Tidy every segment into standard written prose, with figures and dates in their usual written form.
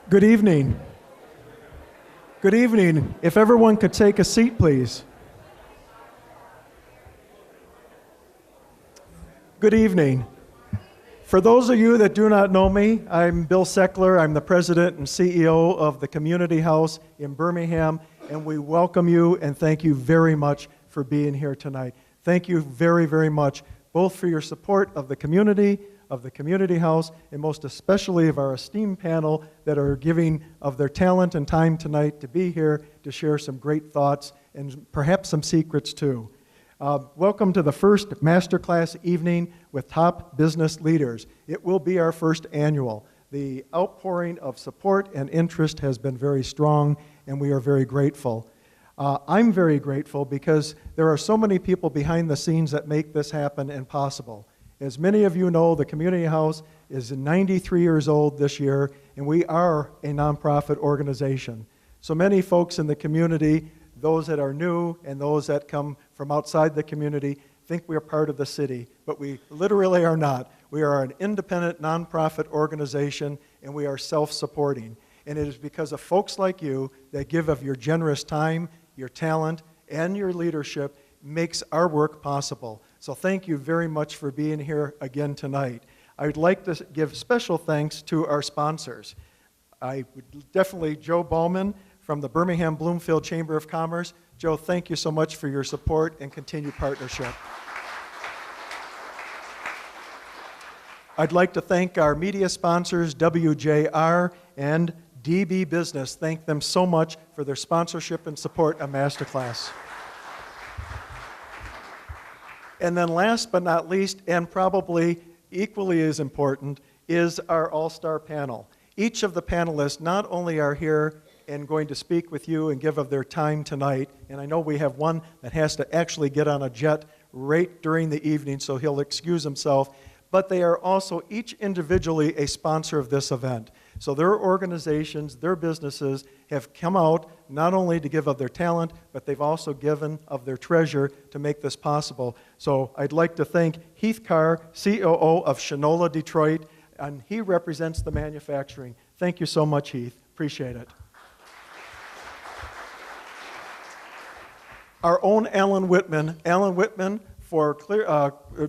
Good evening. Good evening. If everyone could take a seat, please. Good evening. For those of you that do not know me, I'm Bill Seckler. I'm the president and CEO of the Community House in Birmingham, and we welcome you and thank you very much for being here tonight. Thank you very, very much, both for your support of the Community House, and most especially of our esteemed panel that are giving of their talent and time tonight to be here to share some great thoughts and perhaps some secrets too. Welcome to the first masterclass evening with top business leaders. It will be our first annual. The outpouring of support and interest has been very strong, and we are very grateful. I'm very grateful because there are so many people behind the scenes that make this happen and possible. As many of you know, the Community House is 93 years old this year, and we are a nonprofit organization. So many folks in the community, those that are new and those that come from outside the community, think we are part of the city, but we literally are not. We are an independent nonprofit organization, and we are self-supporting. And it is because of folks like you that give of your generous time, your talent, and your leadership makes our work possible. So thank you very much for being here again tonight. I would like to give special thanks to our sponsors. I would definitely Joe Bowman from the Birmingham Bloomfield Chamber of Commerce. Joe, thank you so much for your support and continued partnership. I'd like to thank our media sponsors, WJR and DB Business. Thank them so much for their sponsorship and support of Masterclass. And then last but not least, and probably equally as important, is our all-star panel. Each of the panelists not only are here and going to speak with you and give of their time tonight, and I know we have one that has to actually get on a jet right during the evening, so he'll excuse himself, but they are also each individually a sponsor of this event. So their organizations, their businesses have come out not only to give of their talent, but they've also given of their treasure to make this possible. So I'd like to thank Heath Carr, COO of Shinola Detroit, and he represents the manufacturing. Thank you so much, Heath. Appreciate it. Our own Alan Whitman. Alan Whitman, for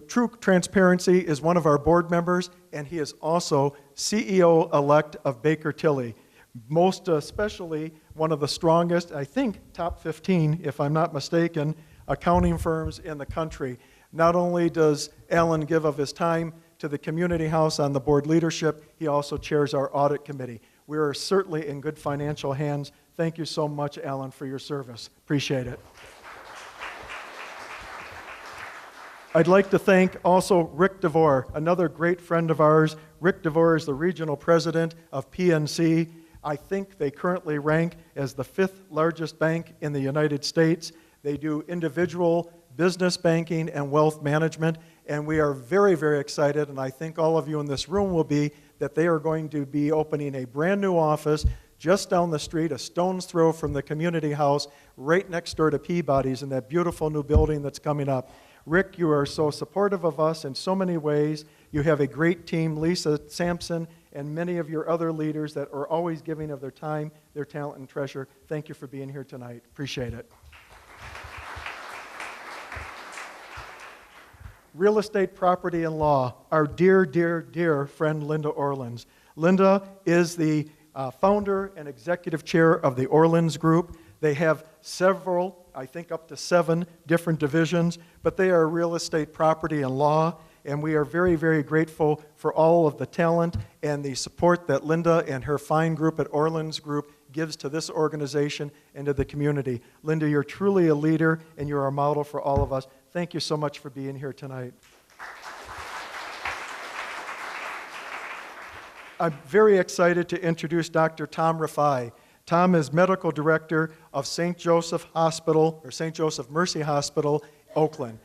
true transparency, is one of our board members, and he is also CEO-elect of Baker Tilly. Most especially one of the strongest, I think top 15, if I'm not mistaken, accounting firms in the country. Not only does Alan give of his time to the Community House on the board leadership, he also chairs our audit committee. We are certainly in good financial hands. Thank you so much, Alan, for your service. Appreciate it. I'd like to thank also Rick DeVore, another great friend of ours. Rick DeVore is the regional president of PNC. I think they currently rank as the 5th largest bank in the United States. They do individual business banking and wealth management, and we are very, very excited, and I think all of you in this room will be, that they are going to be opening a brand new office just down the street, a stone's throw from the Community House, right next door to Peabody's in that beautiful new building that's coming up. Rick, you are so supportive of us in so many ways. You have a great team, Lisa Sampson, and many of your other leaders that are always giving of their time, their talent, and treasure. Thank you for being here tonight. Appreciate it. Real estate, property, and law. Our dear, dear, dear friend Linda Orlans. Linda is the founder and executive chair of the Orlans Group. They have several, I think up to 7 different divisions, but they are real estate, property, and law, and we are very, very grateful for all of the talent and the support that Linda and her fine group at Orlans Group gives to this organization and to the community. Linda, you're truly a leader, and you're a model for all of us. Thank you so much for being here tonight. I'm very excited to introduce Dr. Tom Rafai. Tom is medical director of St. Joseph Hospital, or St. Joseph Mercy Hospital, Oakland.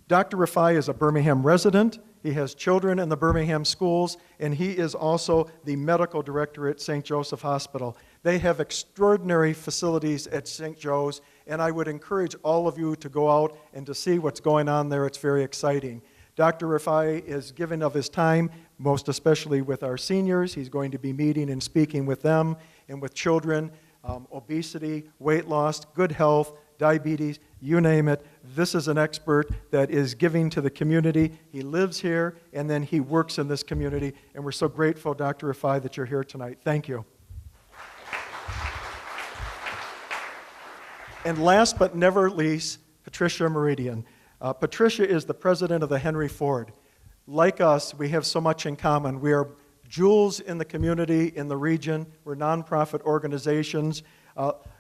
Dr. Rafai is a Birmingham resident. He has children in the Birmingham schools, and he is also the medical director at St. Joseph Hospital. They have extraordinary facilities at St. Joe's, and I would encourage all of you to go out and to see what's going on there. It's very exciting. Dr. Rafai is giving of his time, most especially with our seniors. He's going to be meeting and speaking with them and with children, obesity, weight loss, good health, diabetes, you name it. This is an expert that is giving to the community. He lives here, and then he works in this community, and we're so grateful, Dr. Rafai, that you're here tonight. Thank you. And last but never least, Patricia Meridian. Patricia is the president of the Henry Ford. Like us, we have so much in common. We are jewels in the community, in the region. We're nonprofit organizations.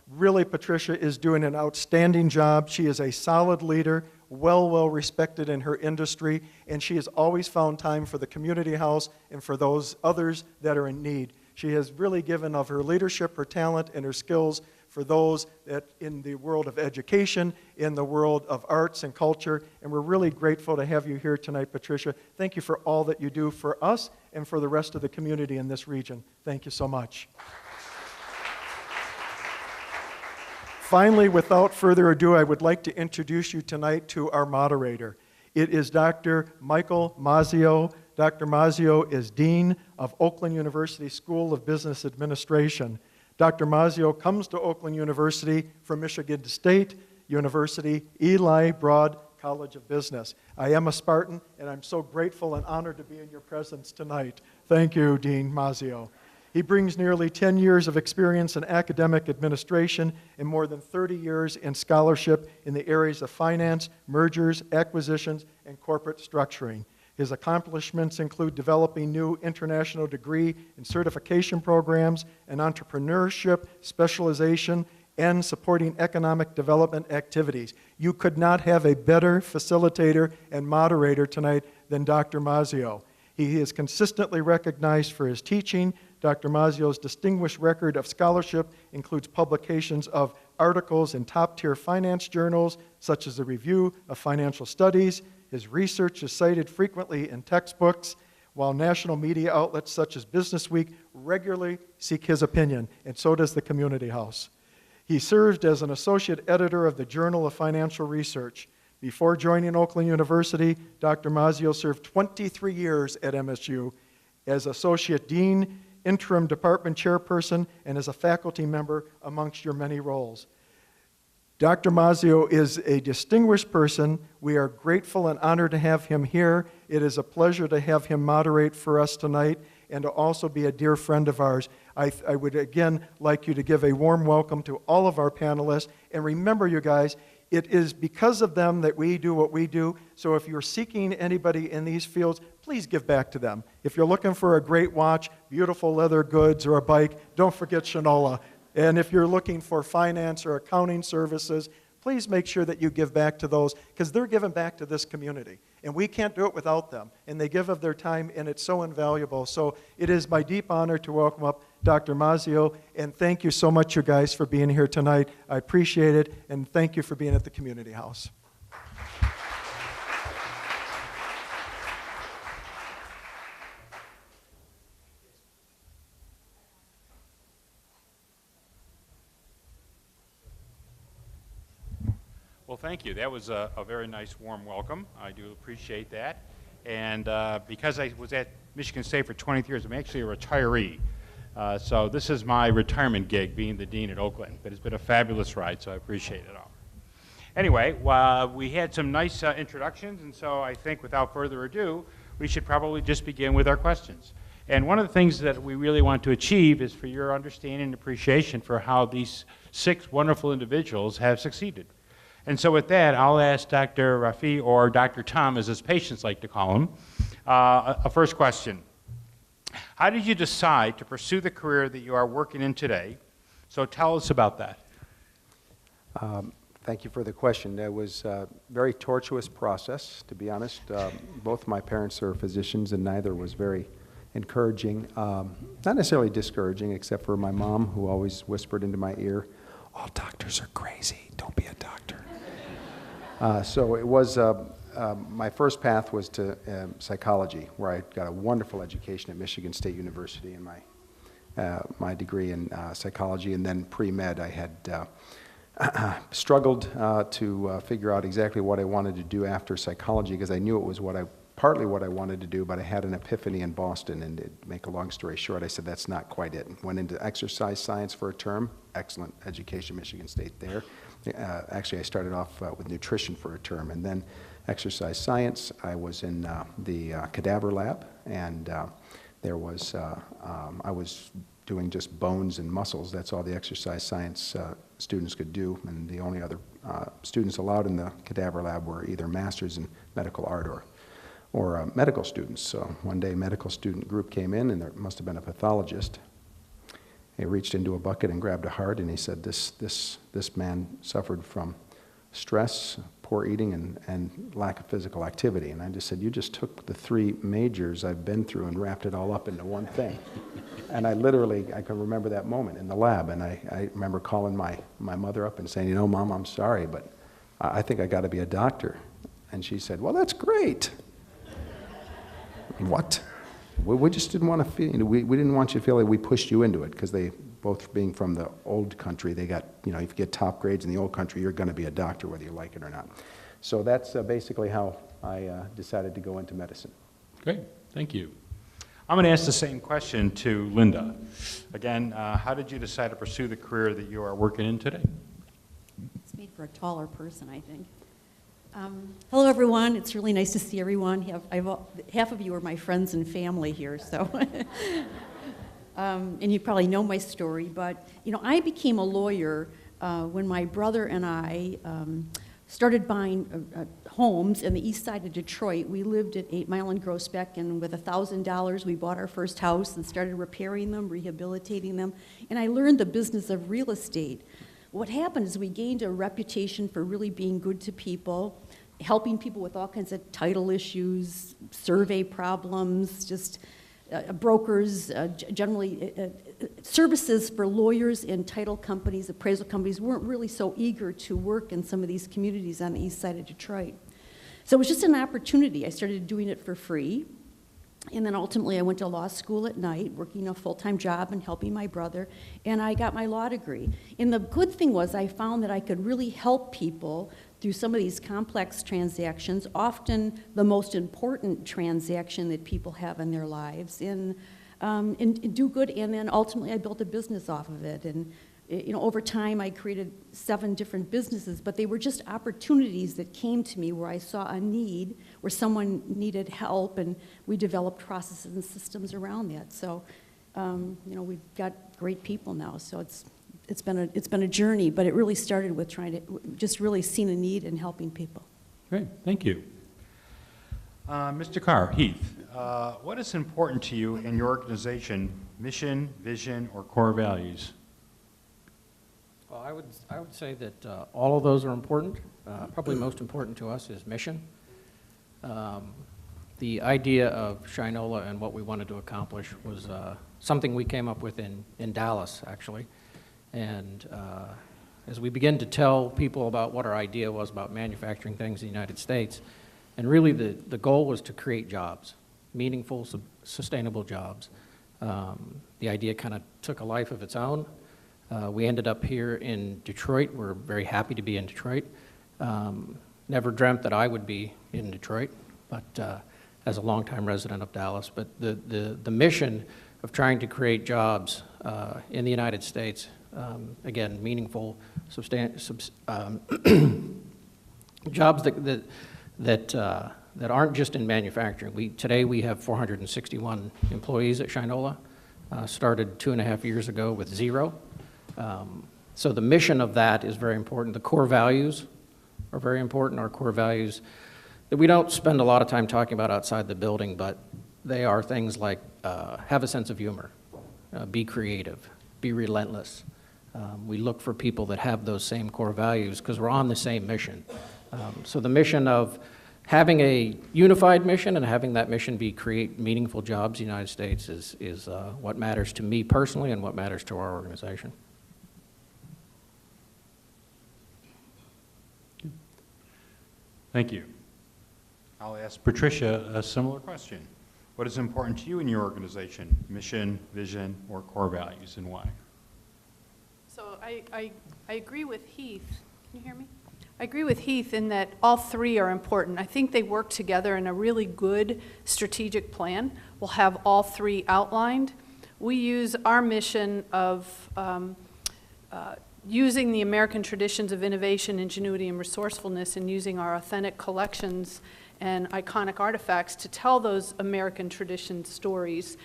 Really, Patricia is doing an outstanding job. She is a solid leader, well respected in her industry, and she has always found time for the community house and for those others that are in need. She has really given of her leadership, her talent, and her skills for those that in the world of education, in the world of arts and culture, and we're really grateful to have you here tonight, Patricia. Thank you for all that you do for us and for the rest of the community in this region. Thank you so much. Finally, without further ado, I would like to introduce you tonight to our moderator. It is Dr. Michael Mazzio. Dr. Mazzio is Dean of Oakland University School of Business Administration. Dr. Mazzio comes to Oakland University from Michigan State University, Eli Broad College of Business. I am a Spartan, and I'm so grateful and honored to be in your presence tonight. Thank you, Dean Mazzio. He brings nearly 10 years of experience in academic administration and more than 30 years in scholarship in the areas of finance, mergers, acquisitions, and corporate structuring. His accomplishments include developing new international degree and certification programs and entrepreneurship, specialization, and supporting economic development activities. You could not have a better facilitator and moderator tonight than Dr. Mazzio. He is consistently recognized for his teaching. Dr. Mazzio's distinguished record of scholarship includes publications of articles in top-tier finance journals, such as the Review of Financial Studies. His research is cited frequently in textbooks, while national media outlets such as Business Week regularly seek his opinion, and so does the Community House. He served as an associate editor of the Journal of Financial Research. Before joining Oakland University, Dr. Mazzio served 23 years at MSU as associate dean, interim department chairperson, and as a faculty member amongst your many roles. Dr. Mazzio is a distinguished person. We are grateful and honored to have him here. It is a pleasure to have him moderate for us tonight and to also be a dear friend of ours. I would again like you to give a warm welcome to all of our panelists. And remember, you guys, it is because of them that we do what we do. So if you're seeking anybody in these fields, please give back to them. If you're looking for a great watch, beautiful leather goods, or a bike, don't forget Shinola. And if you're looking for finance or accounting services, please make sure that you give back to those, because they're giving back to this community. And we can't do it without them. And they give of their time, and it's so invaluable. So it is my deep honor to welcome up Dr. Mazzio, and thank you so much, you guys, for being here tonight. I appreciate it, and thank you for being at the Community House. Well, thank you. That was a very nice, warm welcome. I do appreciate that. And because I was at Michigan State for 20 years, I'm actually a retiree. So this is my retirement gig, being the dean at Oakland. But it's been a fabulous ride, so I appreciate it all. Anyway, we had some nice introductions, and so I think without further ado, we should probably just begin with our questions. And one of the things that we really want to achieve is for your understanding and appreciation for how these 6 wonderful individuals have succeeded. And so with that, I'll ask Dr. Rafi, or Dr. Tom, as his patients like to call him, a first question. How did you decide to pursue the career that you are working in today? So tell us about that. Thank you for the question. It was a very tortuous process, to be honest. Both my parents are physicians, and neither was very encouraging. Not necessarily discouraging, except for my mom, who always whispered into my ear, "All doctors are crazy. Don't be a doctor." So it was, my first path was to psychology, where I got a wonderful education at Michigan State University in my degree in psychology, and then pre-med I had struggled to figure out exactly what I wanted to do after psychology, because I knew it was what I partly what I wanted to do, but I had an epiphany in Boston, and to make a long story short, I said that's not quite it. Went into exercise science for a term, excellent education, Michigan State there. Actually, I started off with nutrition for a term, and then exercise science. I was in the cadaver lab, and there was, I was doing just bones and muscles. That's all the exercise science students could do, and the only other students allowed in the cadaver lab were either masters in medical art or medical students. So one day, a medical student group came in, and there must have been a pathologist. He reached into a bucket and grabbed a heart, and he said, this man suffered from stress, poor eating, and lack of physical activity. And I just said, you just took the 3 majors I've been through and wrapped it all up into one thing. And I can remember that moment in the lab, and I remember calling my mother up and saying, you know, Mom, I'm sorry, but I think I got to be a doctor. And she said, well, that's great. What? We just didn't want to feel, we didn't want you to feel like we pushed you into it, because they, both being from the old country, they got, if you get top grades in the old country, you're going to be a doctor whether you like it or not. So that's basically how I decided to go into medicine. Great, thank you. I'm going to ask the same question to Linda. Again, how did you decide to pursue the career that you are working in today? It's made for a taller person, I think. Hello, everyone. It's really nice to see everyone. Half of you are my friends and family here, so. And you probably know my story, but I became a lawyer when my brother and I started buying homes in the east side of Detroit. We lived at 8 Mile and Groesbeck, and with $1,000, we bought our first house and started repairing them, rehabilitating them, and I learned the business of real estate. What happened is we gained a reputation for really being good to people, helping people with all kinds of title issues, survey problems, just brokers, generally services for lawyers and title companies, appraisal companies weren't really so eager to work in some of these communities on the east side of Detroit. So it was just an opportunity. I started doing it for free. And then ultimately I went to law school at night, working a full-time job and helping my brother, and I got my law degree. And the good thing was I found that I could really help people through some of these complex transactions, often the most important transaction that people have in their lives, and do good. And then ultimately I built a business off of it. And over time I created 7 different businesses, but they were just opportunities that came to me where I saw a need, where someone needed help, and we developed processes and systems around that. So, we've got great people now. So it's been a journey, but it really started with trying to just really seeing a need and helping people. Great, thank you. Mr. Carr, Heath, what is important to you in your organization, mission, vision, or core values? Well, I would say that all of those are important. Probably most important to us is mission. The idea of Shinola and what we wanted to accomplish was something we came up with in Dallas, actually. And as we began to tell people about what our idea was about manufacturing things in the United States, and really the goal was to create jobs, meaningful, sustainable jobs. The idea kind of took a life of its own. We ended up here in Detroit. We're very happy to be in Detroit. Never dreamt that I would be in Detroit, but as a longtime resident of Dallas. But the mission of trying to create jobs in the United States, again, meaningful, jobs that aren't just in manufacturing. Today we have 461 employees at Shinola. Started 2.5 years ago with 0. So the mission of that is very important. The core values are very important. Our core values that we don't spend a lot of time talking about outside the building, but they are things like have a sense of humor, be creative, be relentless. We look for people that have those same core values because we're on the same mission. So the mission of having a unified mission and having that mission be create meaningful jobs in the United States is what matters to me personally and what matters to our organization. Thank you. I'll ask Patricia a similar question. What is important to you in your organization? Mission, vision, or core values, and why? So I agree with Heath. Can you hear me? I agree with Heath in that all three are important. I think they work together in a really good strategic plan. We'll have all three outlined. We use our mission of using the American traditions of innovation, ingenuity, and resourcefulness, and using our authentic collections and iconic artifacts to tell those American tradition stories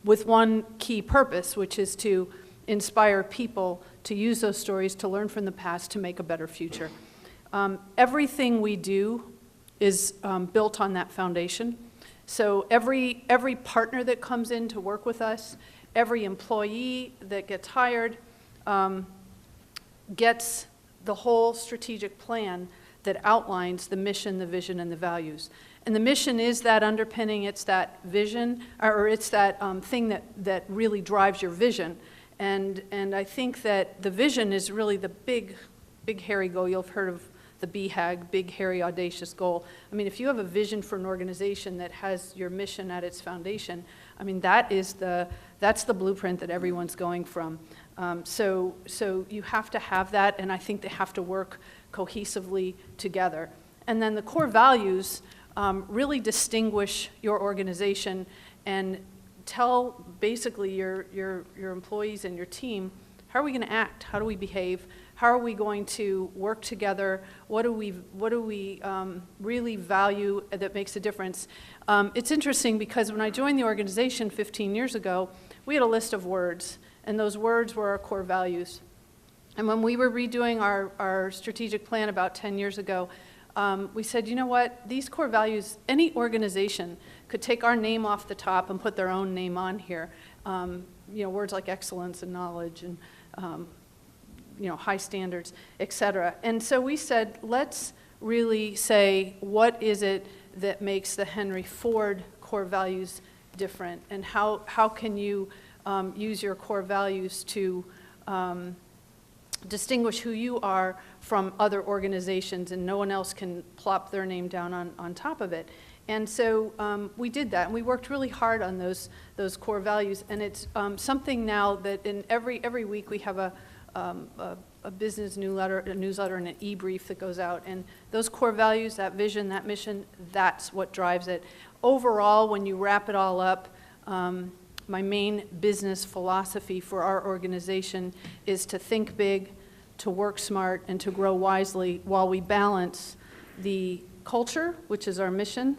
with one key purpose, which is to inspire people to use those stories to learn from the past to make a better future. Everything we do is built on that foundation. So every partner that comes in to work with us, every employee that gets hired, gets the whole strategic plan that outlines the mission, the vision, and the values. And the mission is that underpinning, it's that vision, or it's that thing that really drives your vision. And I think that the vision is really the big hairy goal. You'll have heard of the BHAG, big, hairy, audacious goal. I mean, if you have a vision for an organization that has your mission at its foundation, I mean, that's the blueprint that everyone's going from. So you have to have that, and I think they have to work cohesively together. And then the core values really distinguish your organization and tell basically your employees and your team, how are we going to act? How do we behave? How are we going to work together? What do we really value that makes a difference? It's interesting because when I joined the organization 15 years ago, we had a list of words, and those words were our core values. And when we were redoing our strategic plan about 10 years ago, we said, you know what, these core values, any organization could take our name off the top and put their own name on here. Words like excellence and knowledge and high standards, et cetera. And so we said, let's really say, what is it that makes the Henry Ford core values different? And how can you use your core values to distinguish who you are from other organizations, and no one else can plop their name down on top of it. And so we did that, and we worked really hard on those core values. And it's something now that in every week we have a business newsletter, and an e-brief that goes out. And those core values, that vision, that mission, that's what drives it. Overall, when you wrap it all up, my main business philosophy for our organization is to think big, to work smart, and to grow wisely while we balance the culture, which is our mission,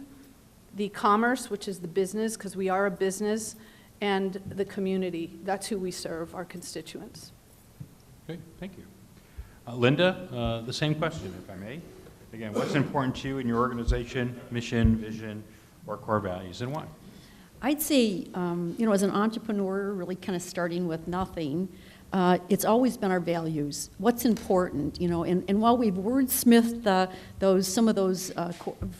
the commerce, which is the business, because we are a business, and the community. That's who we serve, our constituents. Okay, thank you. Linda, the same question, if I may. Again, what's important to you in your organization, mission, vision, or core values, and why? I'd say, as an entrepreneur, really kind of starting with nothing, it's always been our values. What's important, and while we've wordsmithed some of those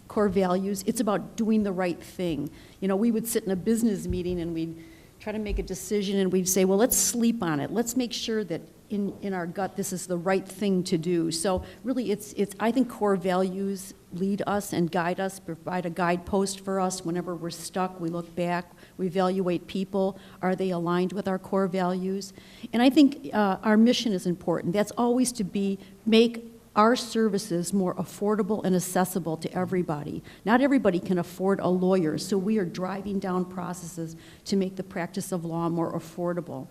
core values, it's about doing the right thing. We would sit in a business meeting and we'd try to make a decision, and we'd say, well, let's sleep on it. Let's make sure that in our gut this is the right thing to do. So really, I think core values lead us and guide us, provide a guidepost for us whenever we're stuck. We look back, we evaluate people. Are they aligned with our core values? And I think our mission is important. That's always to make our services more affordable and accessible to everybody. Not everybody can afford a lawyer, so we are driving down processes to make the practice of law more affordable.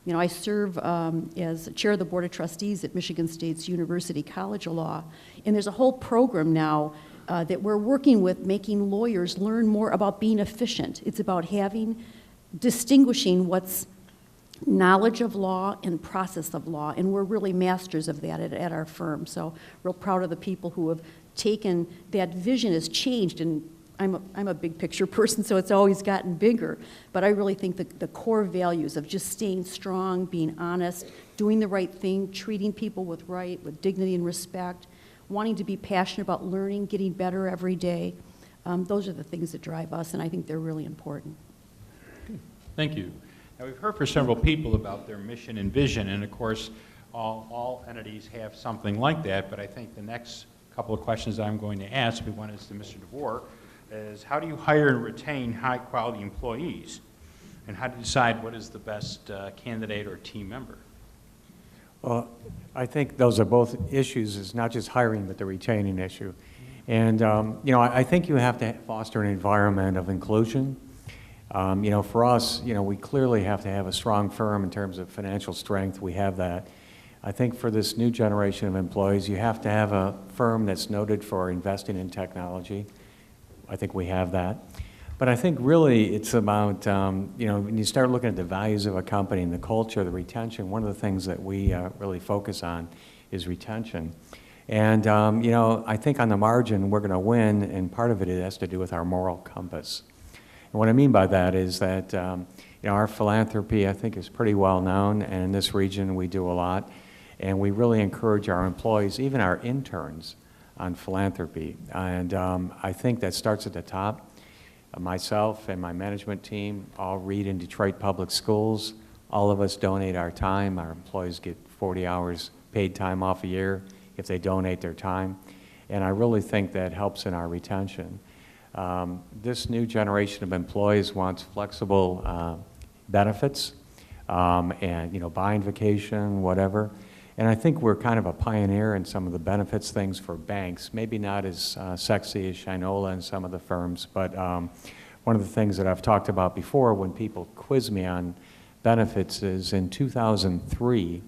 I serve as chair of the Board of Trustees at Michigan State's University College of Law, and there's a whole program now that we're working with, making lawyers learn more about being efficient. It's about distinguishing what's knowledge of law and process of law, and we're really masters of that at our firm. So real proud of the people who have taken that vision, has changed, and I'm a big picture person, so it's always gotten bigger. But I really think that the core values of just staying strong, being honest, doing the right thing, treating people with dignity and respect, wanting to be passionate about learning, getting better every day, those are the things that drive us, and I think they're really important. Thank you. Now, we've heard from several people about their mission and vision, and of course, all entities have something like that, but I think the next couple of questions I'm going to ask, one is to Mr. DeVore, is how do you hire and retain high-quality employees? And how do you decide what is the best candidate or team member? Well, I think those are both issues. It's not just hiring, but the retaining issue. And, I think you have to foster an environment of inclusion. For us, we clearly have to have a strong firm in terms of financial strength. We have that. I think for this new generation of employees, you have to have a firm that's noted for investing in technology. I think we have that. But I think really it's about, when you start looking at the values of a company and the culture, the retention, one of the things that we really focus on is retention. And, I think on the margin we're going to win, and part of it has to do with our moral compass. And what I mean by that is that, our philanthropy, I think, is pretty well known, and in this region we do a lot. And we really encourage our employees, even our interns, on philanthropy. And I think that starts at the top. Myself and my management team all read in Detroit Public Schools. All of us donate our time. Our employees get 40 hours paid time off a year if they donate their time. And I really think that helps in our retention. This new generation of employees wants flexible benefits and, buying vacation, whatever. And I think we're kind of a pioneer in some of the benefits things for banks, maybe not as sexy as Shinola and some of the firms, but one of the things that I've talked about before when people quiz me on benefits is in 2003,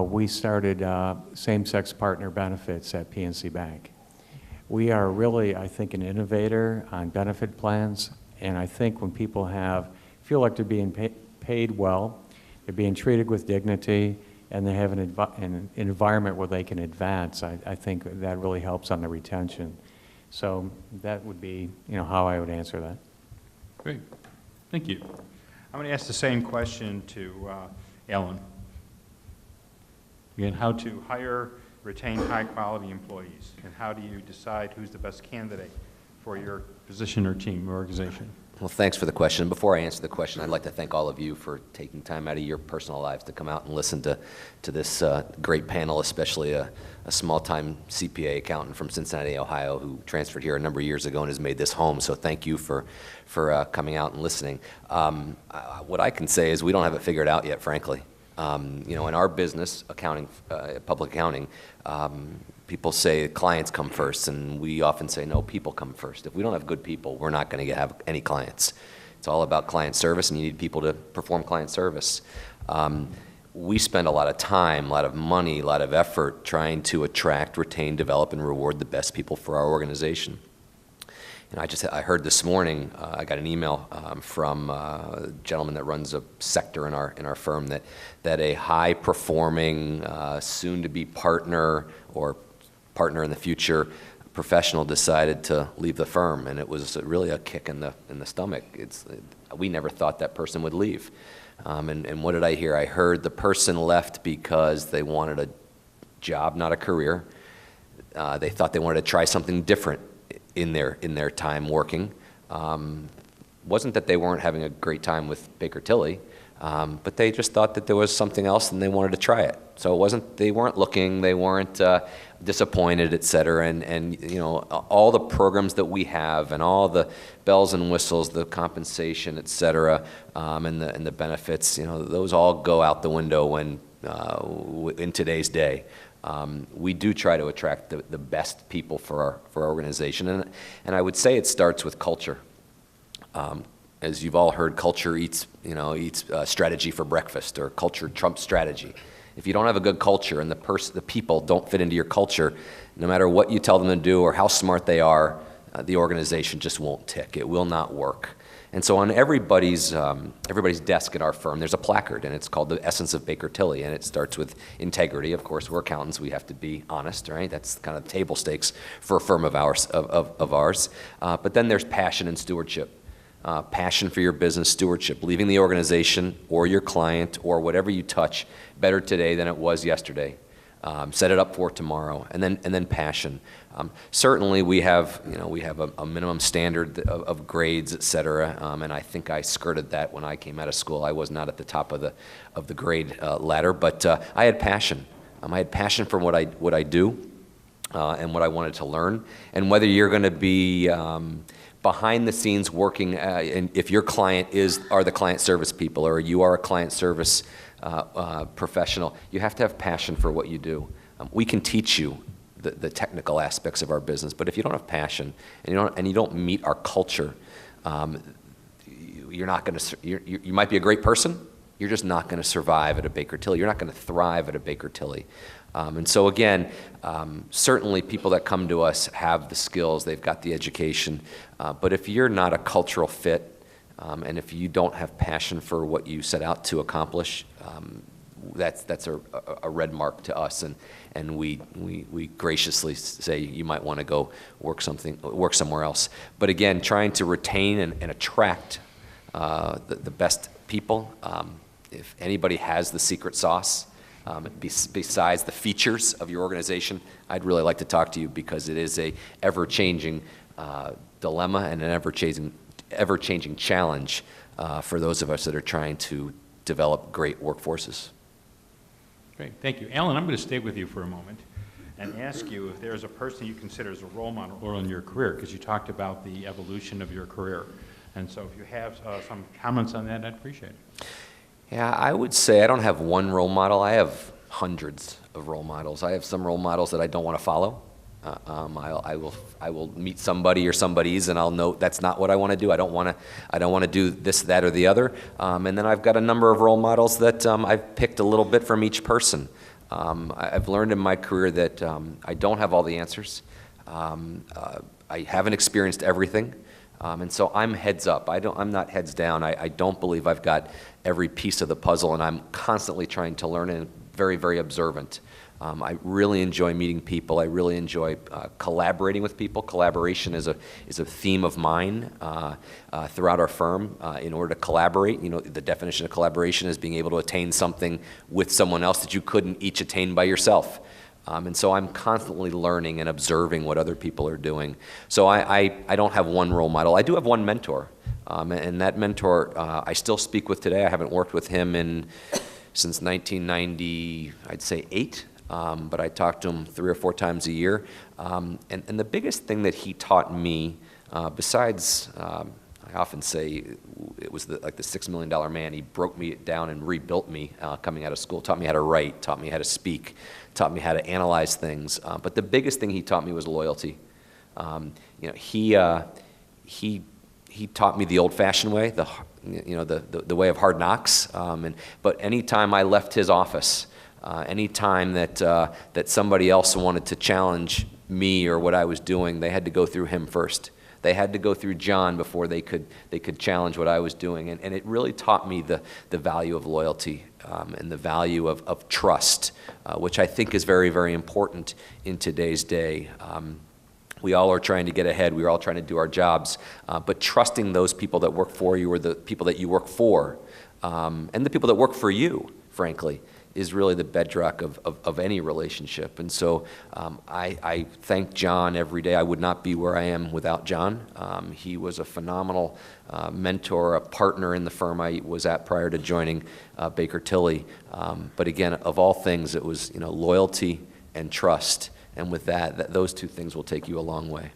we started same-sex partner benefits at PNC Bank. We are really, I think, an innovator on benefit plans, and I think when people feel like they're being paid well, they're being treated with dignity, and they have an environment where they can advance, I think that really helps on the retention. So that would be, how I would answer that. Great. Thank you. I'm going to ask the same question to Ellen. Again, how to hire, retain high-quality employees, and how do you decide who's the best candidate for your position or team or organization? Well, thanks for the question. Before I answer the question, I'd like to thank all of you for taking time out of your personal lives to come out and listen to this great panel, especially a small-time CPA accountant from Cincinnati, Ohio, who transferred here a number of years ago and has made this home. So thank you for coming out and listening. What I can say is we don't have it figured out yet, frankly. In our business, accounting, public accounting, people say clients come first, and we often say, no, people come first. If we don't have good people, we're not going to have any clients. It's all about client service, and you need people to perform client service. We spend a lot of time, a lot of money, a lot of effort trying to attract, retain, develop, and reward the best people for our organization. And I heard this morning, I got an email from a gentleman that runs a sector in our firm that a high-performing, soon-to-be partner or partner in the future professional decided to leave the firm, and it was really a kick in the stomach. We never thought that person would leave. And what did I hear? I heard the person left because they wanted a job, not a career. They thought they wanted to try something different in their time working. Wasn't that they weren't having a great time with Baker Tilly, but they just thought that there was something else and they wanted to try it. So they weren't looking, they weren't disappointed, et cetera. And all the programs that we have and all the bells and whistles, the compensation, et cetera, and the benefits, those all go out the window when in today's day. We do try to attract the best people for our organization, and I would say it starts with culture. As you've all heard, culture eats strategy for breakfast, or culture trumps strategy. If you don't have a good culture and the people don't fit into your culture, no matter what you tell them to do or how smart they are, the organization just won't tick. It will not work. And so on everybody's desk at our firm, there's a placard, and it's called The Essence of Baker Tilly, and it starts with integrity. Of course, we're accountants. We have to be honest, right? That's kind of table stakes for a firm of ours. But then there's passion and stewardship. Passion for your business, stewardship, leaving the organization or your client or whatever you touch better today than it was yesterday. Set it up for tomorrow, and then passion. Certainly, we have a minimum standard of grades, et cetera, and I think I skirted that when I came out of school. I was not at the top of the grade ladder, but I had passion. I had passion for what I do and what I wanted to learn, and whether you're going to be behind the scenes working, and if your client are the client service people, or you are a client service professional, you have to have passion for what you do. We can teach you the technical aspects of our business, but if you don't have passion and you don't meet our culture, you're not going to. You might be a great person. You're just not going to survive at a Baker Tilly. You're not going to thrive at a Baker Tilly. And so again, certainly people that come to us have the skills, they've got the education, but if you're not a cultural fit, and if you don't have passion for what you set out to accomplish, that's a red mark to us, and we graciously say you might want to go work somewhere else. But again, trying to retain and attract the best people. If anybody has the secret sauce, besides the features of your organization, I'd really like to talk to you, because it is a ever-changing dilemma and an ever-changing challenge for those of us that are trying to develop great workforces. Great, thank you. Alan, I'm going to stay with you for a moment and ask you if there's a person you consider as a role model in your career, because you talked about the evolution of your career. And so if you have some comments on that, I'd appreciate it. Yeah, I would say I don't have one role model. I have hundreds of role models. I have some role models that I don't want to follow. I will meet somebody or somebody's, and I'll note that's not what I want to do. I don't want to do this, that, or the other. And then I've got a number of role models that I've picked a little bit from each person. I've learned in my career that I don't have all the answers. I haven't experienced everything. And so I'm heads up. I'm not heads down. I don't believe I've got every piece of the puzzle, and I'm constantly trying to learn and very, very observant. I really enjoy meeting people. I really enjoy collaborating with people. Collaboration is a theme of mine throughout our firm. In order to collaborate, the definition of collaboration is being able to attain something with someone else that you couldn't each attain by yourself. And so I'm constantly learning and observing what other people are doing. So I don't have one role model. I do have one mentor. And that mentor I still speak with today. I haven't worked with him since 1990, I'd say 8. But I talk to him 3 or 4 times a year. And the biggest thing that he taught me, besides, I often say it was like the $6 million man. He broke me down and rebuilt me coming out of school, taught me how to write, taught me how to speak, taught me how to analyze things. But the biggest thing he taught me was loyalty. He taught me the old-fashioned way, the way of hard knocks. But anytime I left his office, anytime that somebody else wanted to challenge me or what I was doing, they had to go through him first. They had to go through John before they could challenge what I was doing. And it really taught me the value of loyalty and the value of trust, which I think is very, very important in today's day. We all are trying to get ahead. We're all trying to do our jobs. But trusting those people that work for you or the people that you work for, and the people that work for you, frankly, is really the bedrock of any relationship. And so I thank John every day. I would not be where I am without John. He was a phenomenal mentor, a partner in the firm I was at prior to joining Baker Tilly. But again, of all things, it was loyalty and trust. And with that, those two things will take you a long way.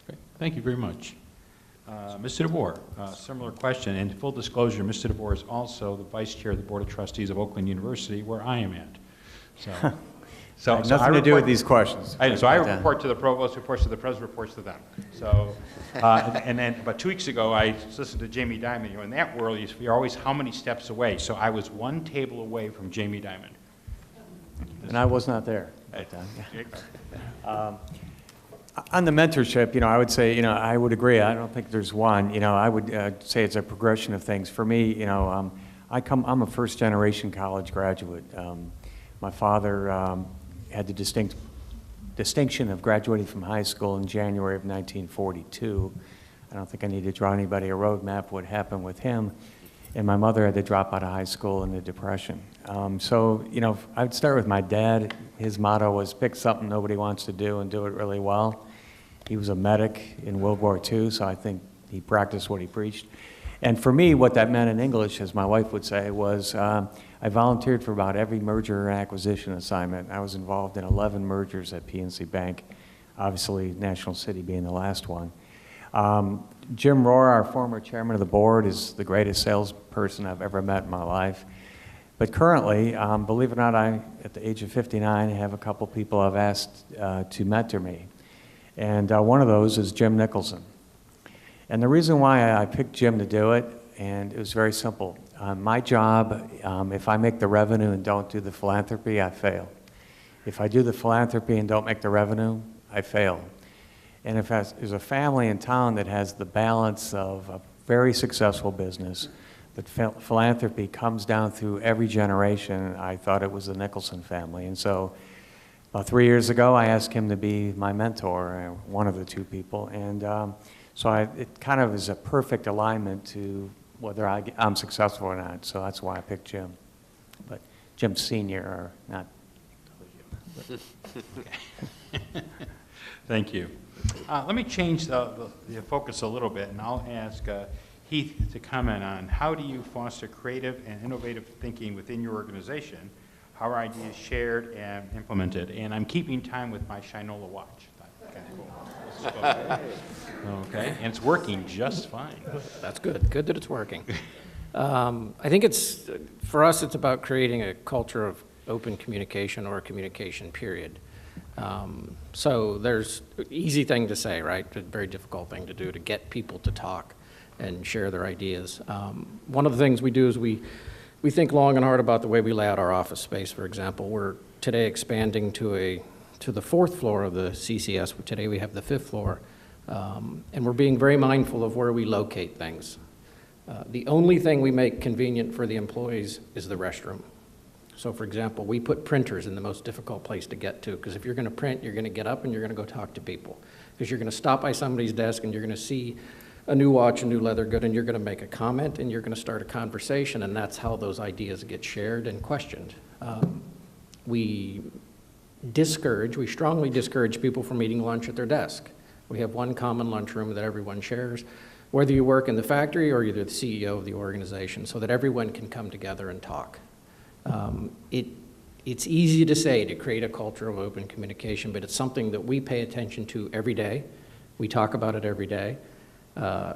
Great. Thank you very much. Mr. DeVore, similar question. And full disclosure, Mr. DeVore is also the Vice Chair of the Board of Trustees of Oakland University, where I am at. So nothing to do with these questions. I report to the Provost, reports to the President, reports to them. So, and then about 2 weeks ago, I listened to Jamie Dimon. In that world, you're always how many steps away. So I was one table away from Jamie Dimon. And I was not there. On the mentorship, I would say, I would agree. I don't think there's one. I would say it's a progression of things. For me, I'm a first-generation college graduate. My father had the distinction of graduating from high school in January of 1942. I don't think I need to draw anybody a roadmap what happened with him. And my mother had to drop out of high school in the Depression. So, I'd start with my dad. His motto was pick something nobody wants to do and do it really well. He was a medic in World War II, so I think he practiced what he preached. And for me, what that meant in English, as my wife would say, was I volunteered for about every merger and acquisition assignment. I was involved in 11 mergers at PNC Bank, obviously National City being the last one. Jim Rohr, our former chairman of the board, is the greatest salesperson I've ever met in my life. But currently, believe it or not, at the age of 59, have a couple people I've asked to mentor me. And one of those is Jim Nicholson. And the reason why I picked Jim to do it, and it was very simple. My job, if I make the revenue and don't do the philanthropy, I fail. If I do the philanthropy and don't make the revenue, I fail. And if there's a family in town that has the balance of a very successful business, but philanthropy comes down through every generation, I thought it was the Nicholson family. And so about 3 years ago, I asked him to be my mentor, one of the two people. And so it kind of is a perfect alignment to whether I'm successful or not. So that's why I picked Jim. But Jim's senior, or not. Thank you. Let me change the focus a little bit, and I'll ask Heath to comment on how do you foster creative and innovative thinking within your organization? How are ideas shared and implemented? And I'm keeping time with my Shinola watch. Kind of cool. Okay, and it's working just fine. That's good. Good that it's working. I think for us, it's about creating a culture of open communication or communication, period. So there's easy thing to say, right? A very difficult thing to do, to get people to talk and share their ideas. One of the things we do is we think long and hard about the way we lay out our office space. For example, we're today expanding to the 4th floor of the CCS. Today we have the 5th floor, and we're being very mindful of where we locate things. The only thing we make convenient for the employees is the restroom. So for example, we put printers in the most difficult place to get to, because if you're going to print, you're going to get up and you're going to go talk to people. Because you're going to stop by somebody's desk and you're going to see a new watch, a new leather good, and you're going to make a comment and you're going to start a conversation, and that's how those ideas get shared and questioned. We strongly discourage people from eating lunch at their desk. We have one common lunchroom that everyone shares, whether you work in the factory or you're the CEO of the organization, so that everyone can come together and talk. It's easy to say to create a culture of open communication, but it's something that we pay attention to every day. We talk about it every day.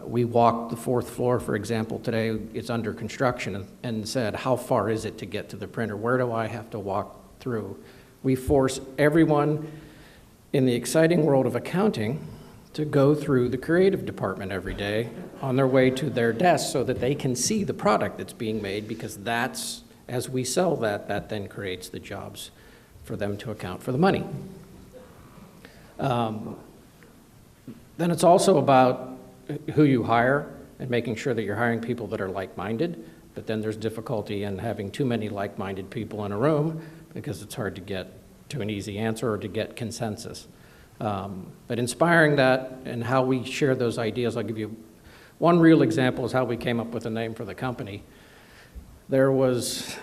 We walked the 4th floor, for example, today. It's under construction, and said, how far is it to get to the printer? Where do I have to walk through? We force everyone in the exciting world of accounting to go through the creative department every day on their way to their desk so that they can see the product that's being made, because that's, as we sell that then creates the jobs for them to account for the money. Then it's also about who you hire and making sure that you're hiring people that are like-minded, but then there's difficulty in having too many like-minded people in a room because it's hard to get to an easy answer or to get consensus. But inspiring that and how we share those ideas, I'll give you one real example is how we came up with a name for the company. There was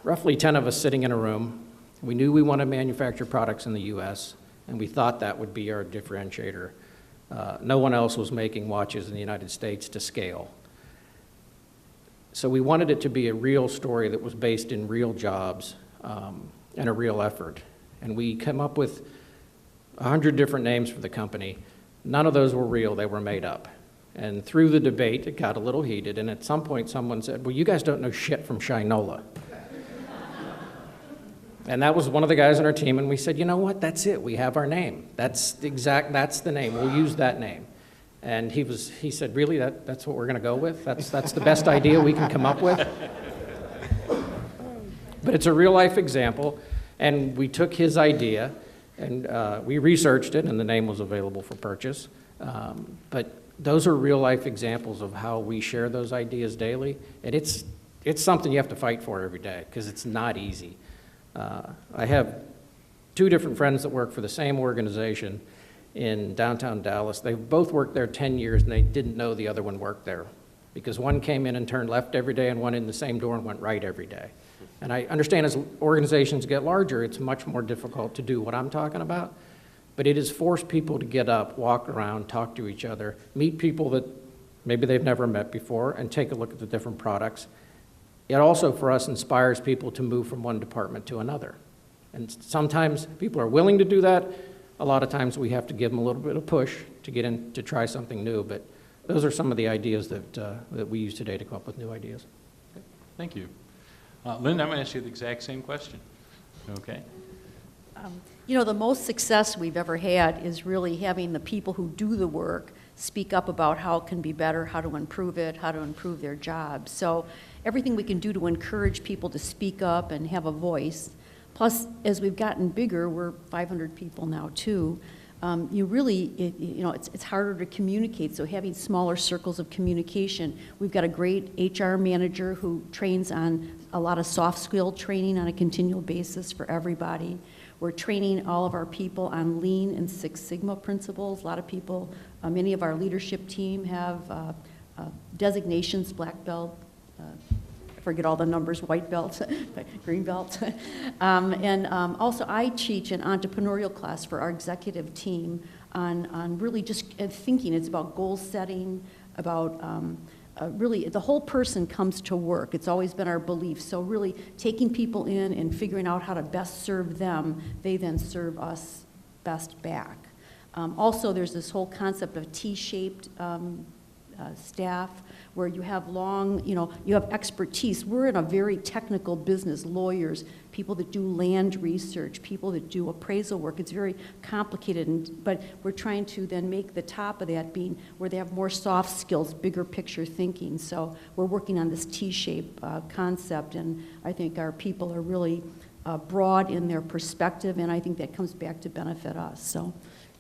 roughly 10 of us sitting in a room. We knew we wanted to manufacture products in the US, and we thought that would be our differentiator. No one else was making watches in the United States to scale. So we wanted it to be a real story that was based in real jobs and a real effort. And we came up with 100 different names for the company. None of those were real, they were made up. And through the debate, it got a little heated, and at some point someone said, well, you guys don't know shit from Shinola. And that was one of the guys on our team, and we said, you know what, that's it, we have our name. That's the name, we'll use that name. And he said, really, that's what we're gonna go with? That's the best idea we can come up with? But it's a real life example, and we took his idea, and we researched it, and the name was available for purchase. But those are real life examples of how we share those ideas daily, and it's something you have to fight for every day, because it's not easy. I have 2 different friends that work for the same organization in downtown Dallas. They both worked there 10 years, and they didn't know the other one worked there, because one came in and turned left every day, and one in the same door and went right every day. And I understand as organizations get larger, it's much more difficult to do what I'm talking about, but it has forced people to get up, walk around, talk to each other, meet people that maybe they've never met before, and take a look at the different products. It also, for us, inspires people to move from one department to another. And sometimes people are willing to do that, a lot of times we have to give them a little bit of push to get in, to try something new, but those are some of the ideas that we use today to come up with new ideas. Okay. Thank you. Linda, I'm going to ask you the exact same question. Okay. You know, the most success we've ever had is really having the people who do the work speak up about how it can be better, how to improve it, how to improve their jobs. So everything we can do to encourage people to speak up and have a voice. Plus, as we've gotten bigger, we're 500 people now too, you really, it's harder to communicate, so having smaller circles of communication. We've got a great HR manager who trains on a lot of soft skill training on a continual basis for everybody. We're training all of our people on Lean and Six Sigma principles. A lot of people, many of our leadership team have designations, black belt, I forget all the numbers, white belt, green belt. Also I teach an entrepreneurial class for our executive team on really just thinking. It's about goal setting, about really the whole person comes to work. It's always been our belief. So really taking people in and figuring out how to best serve them, they then serve us best back. Also, there's this whole concept of T-shaped staff, where you have you have expertise. We're in a very technical business, lawyers, people that do land research, people that do appraisal work. It's very complicated, but we're trying to then make the top of that being where they have more soft skills, bigger picture thinking. So we're working on this T-shape concept, and I think our people are really broad in their perspective, and I think that comes back to benefit us. So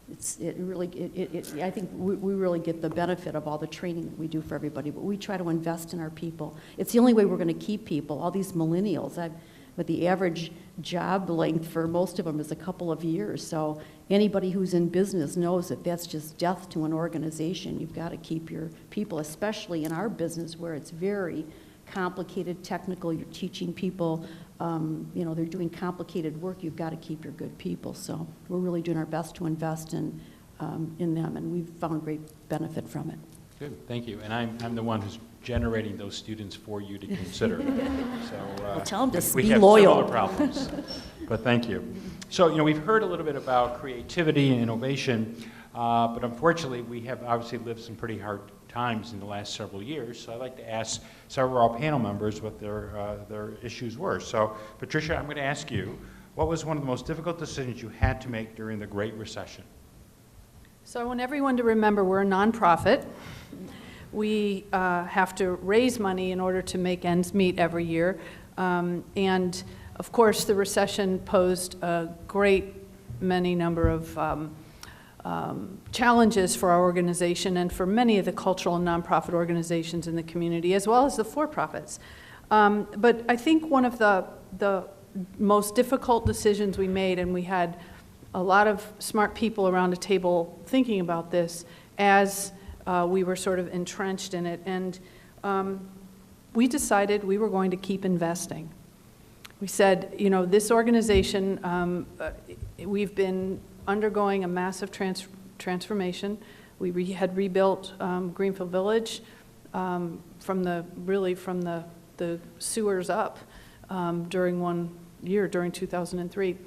I think we really get the benefit of all the training that we do for everybody, but we try to invest in our people. It's the only way we're going to keep people. All these millennials, but the average job length for most of them is a couple of years. So anybody who's in business knows that that's just death to an organization. You've got to keep your people, especially in our business where it's very complicated, technical. You're teaching people, they're doing complicated work. You've got to keep your good people. So we're really doing our best to invest in them, and we've found great benefit from it. Good, thank you. And I'm the one who's generating those students for you to consider. So Well, tell them to we be have loyal. similar problems, but thank you. So we've heard a little bit about creativity and innovation, but unfortunately we have obviously lived some pretty hard times in the last several years. So I'd like to ask several of our panel members what their issues were. So Patricia, I'm going to ask you, what was one of the most difficult decisions you had to make during the Great Recession? So I want everyone to remember we're a nonprofit. We have to raise money in order to make ends meet every year. And of course, the recession posed a great many number of challenges for our organization and for many of the cultural and nonprofit organizations in the community, as well as the for-profits. But I think one of the most difficult decisions we made, and we had a lot of smart people around a table thinking about this as we were sort of entrenched in it, and we decided we were going to keep investing. We said, this organization, we've been undergoing a massive transformation. We had rebuilt Greenfield Village from the sewers up during one year, during 2003.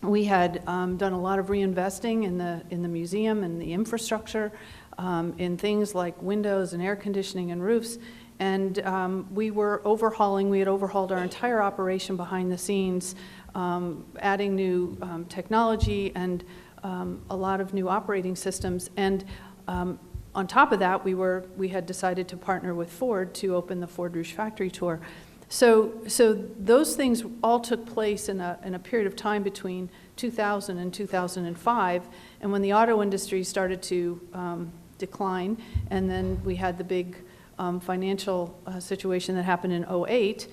We had done a lot of reinvesting in the museum and the infrastructure, in things like windows and air conditioning and roofs, and we had overhauled our entire operation behind the scenes, adding new technology and a lot of new operating systems. And on top of that, we had decided to partner with Ford to open the Ford Rouge factory tour. So those things all took place in a period of time between 2000 and 2005, and when the auto industry started to decline, and then we had the big financial situation that happened in 2008.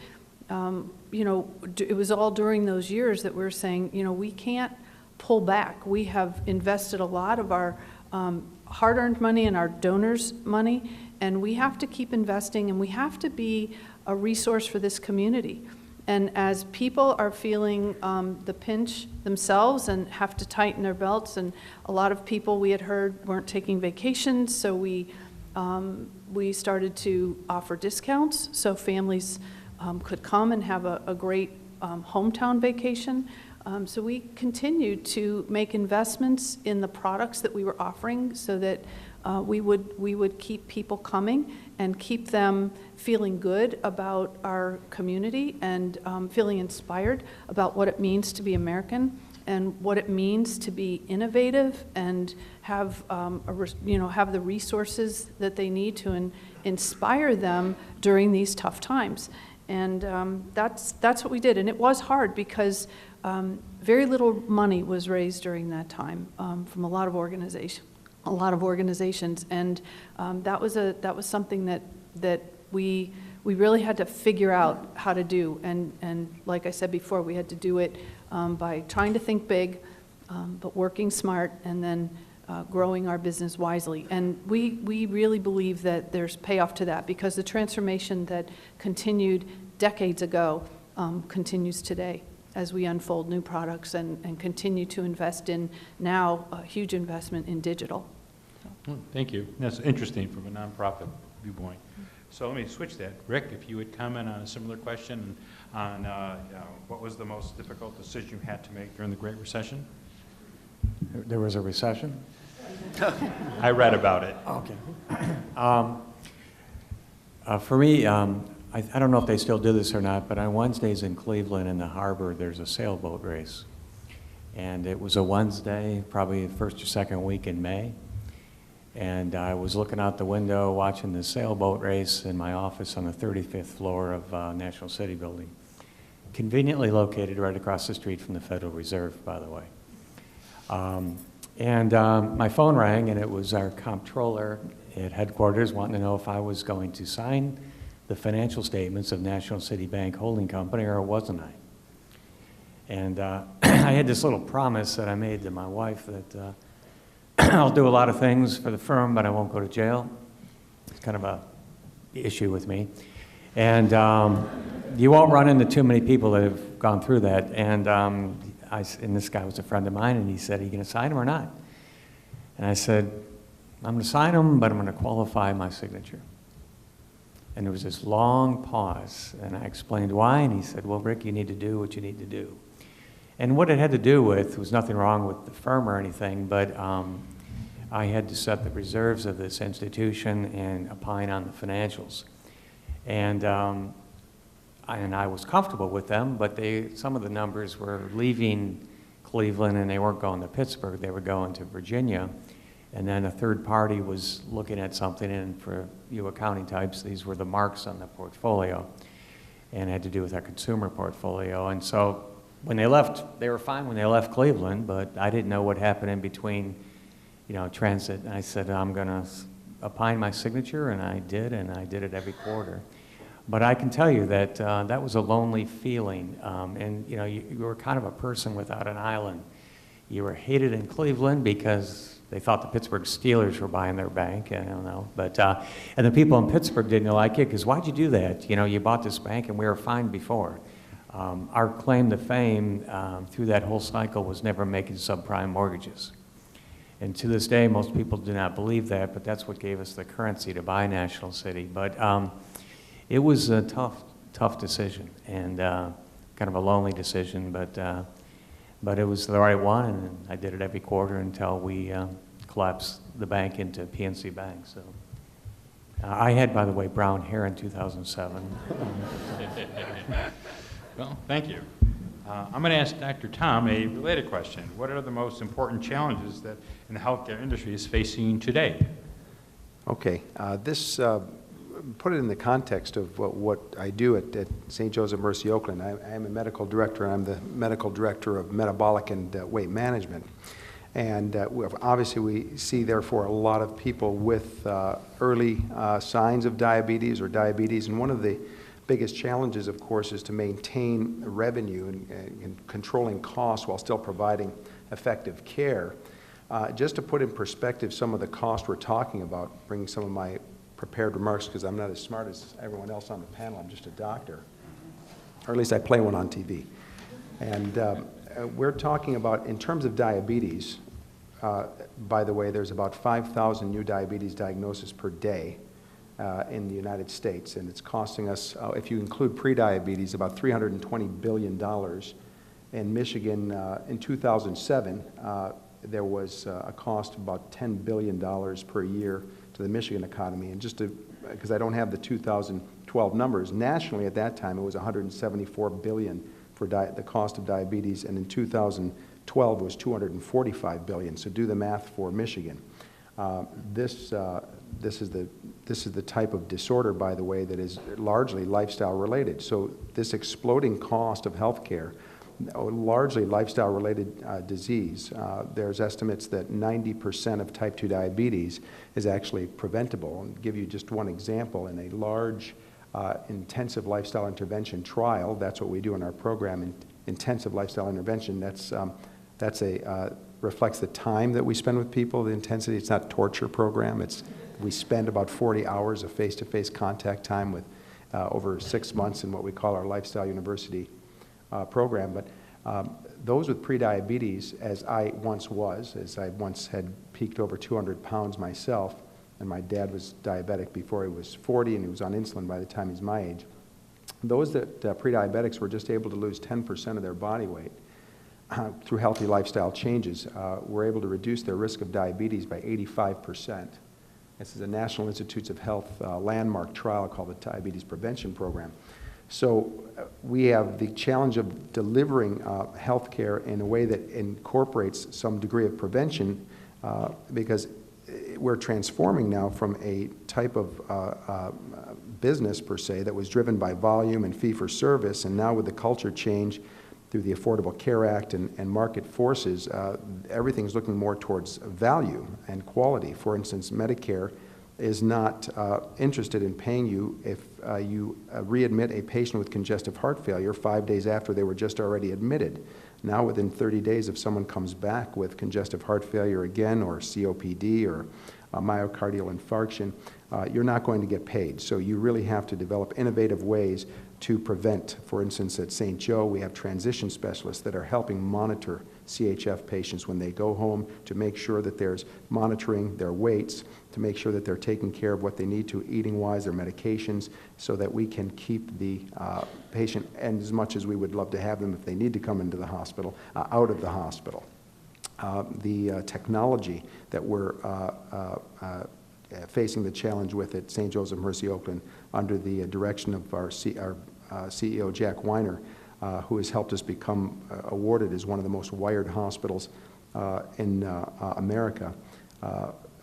It was all during those years that we were saying, we can't pull back. We have invested a lot of our hard-earned money and our donors' money, and we have to keep investing, and we have to be a resource for this community. And as people are feeling the pinch themselves and have to tighten their belts, and a lot of people we had heard weren't taking vacations, so we started to offer discounts so families could come and have a great hometown vacation. So we continued to make investments in the products that we were offering so that we would keep people coming and keep them feeling good about our community and feeling inspired about what it means to be American and what it means to be innovative and have have the resources that they need to inspire them during these tough times. And that's what we did. And it was hard because very little money was raised during that time from a lot of organizations, and that was something that we really had to figure out how to do. And like I said before, we had to do it by trying to think big, but working smart, and then growing our business wisely. And we really believe that there's payoff to that, because the transformation that continued decades ago continues today as we unfold new products and continue to invest in now a huge investment in digital. Thank you. That's interesting from a nonprofit viewpoint. So let me switch that. Rick, if you would comment on a similar question on what was the most difficult decision you had to make during the Great Recession? There was a recession? I read about it. Okay. For me, I don't know if they still do this or not, but on Wednesdays in Cleveland in the harbor, there's a sailboat race. And it was a Wednesday, probably the first or second week in May. And I was looking out the window watching the sailboat race in my office on the 35th floor of National City Building, conveniently located right across the street from the Federal Reserve, by the way. My phone rang, and it was our comptroller at headquarters wanting to know if I was going to sign the financial statements of National City Bank Holding Company, or wasn't I? And I had this little promise that I made to my wife that I'll do a lot of things for the firm, but I won't go to jail. It's kind of a issue with me. And you won't run into too many people that have gone through that. And this guy was a friend of mine, and he said, "Are you going to sign them or not?" And I said, "I'm going to sign them, but I'm going to qualify my signature." And there was this long pause, and I explained why, and he said, "Well, Rick, you need to do what you need to do." And what it had to do with was nothing wrong with the firm or anything, but I had to set the reserves of this institution and opine on the financials. And I was comfortable with them, but some of the numbers were leaving Cleveland, and they weren't going to Pittsburgh, they were going to Virginia. And then a third party was looking at something, and for you accounting types, these were the marks on the portfolio, and it had to do with our consumer portfolio. And so when they left, they were fine when they left Cleveland, but I didn't know what happened in between, transit. And I said, I'm going to opine my signature, and I did it every quarter. But I can tell you that that was a lonely feeling, and you were kind of a person without an island. You were hated in Cleveland because they thought the Pittsburgh Steelers were buying their bank. I don't know. But, and the people in Pittsburgh didn't like it because why'd you do that? You bought this bank and we were fine before. Our claim to fame through that whole cycle was never making subprime mortgages. And to this day, most people do not believe that, but that's what gave us the currency to buy National City. But it was a tough decision, and kind of a lonely decision, but it was the right one, and I did it every quarter until we collapsed the bank into PNC Bank. So I had, by the way, brown hair in 2007. Well, thank you. I'm going to ask Dr. Tom a related question. What are the most important challenges that in the healthcare industry is facing today? Okay, put it in the context of what I do at St. Joseph Mercy Oakland. I am a medical director. I'm the medical director of metabolic and weight management. And obviously we see, therefore, a lot of people with early signs of diabetes or diabetes. And one of the biggest challenges, of course, is to maintain revenue and controlling costs while still providing effective care. Just to put in perspective some of the costs we're talking about, bringing some of my prepared remarks, because I'm not as smart as everyone else on the panel. I'm just a doctor, or at least I play one on TV. And we're talking about, in terms of diabetes, by the way, there's about 5,000 new diabetes diagnoses per day in the United States, and it's costing us, if you include prediabetes, about $320 billion In Michigan, in 2007, there was a cost of about $10 billion per year to the Michigan economy. And just because I don't have the 2012 numbers, nationally at that time it was $174 billion for the cost of diabetes, and in 2012 it was $245 billion. So do the math for Michigan. This is the type of disorder, by the way, that is largely lifestyle related. So this exploding cost of health care, largely lifestyle related disease, there's estimates that 90% of type 2 diabetes is actually preventable. I'll give you just one example. In a large intensive lifestyle intervention trial, that's what we do in our program, intensive lifestyle intervention. Reflects the time that we spend with people, the intensity. It's not a torture program. We spend about 40 hours of face-to-face contact time with over 6 months in what we call our Lifestyle University program. But those with prediabetes, as I once had peaked over 200 pounds myself, and my dad was diabetic before he was 40, and he was on insulin by the time he's my age. Those that prediabetics were just able to lose 10% of their body weight through healthy lifestyle changes, were able to reduce their risk of diabetes by 85%. This is a National Institutes of Health landmark trial called the Diabetes Prevention Program. So we have the challenge of delivering health care in a way that incorporates some degree of prevention, because we're transforming now from a type of business per se that was driven by volume and fee-for-service, and now with the culture change through the Affordable Care Act and market forces, everything's looking more towards value and quality. For instance, Medicare is not interested in paying you if you readmit a patient with congestive heart failure 5 days after they were just already admitted. Now within 30 days, if someone comes back with congestive heart failure again, or COPD, or myocardial infarction, you're not going to get paid. So you really have to develop innovative ways to prevent. For instance, at St. Joe, we have transition specialists that are helping monitor CHF patients when they go home, to make sure that there's monitoring their weights, to make sure that they're taking care of what they need to eating-wise, their medications, so that we can keep the patient, and as much as we would love to have them if they need to come into the hospital, out of the hospital. The technology that we're facing the challenge with at St. Joseph Mercy Oakland, under the direction of our CEO, Jack Weiner, who has helped us become awarded as one of the most wired hospitals in America,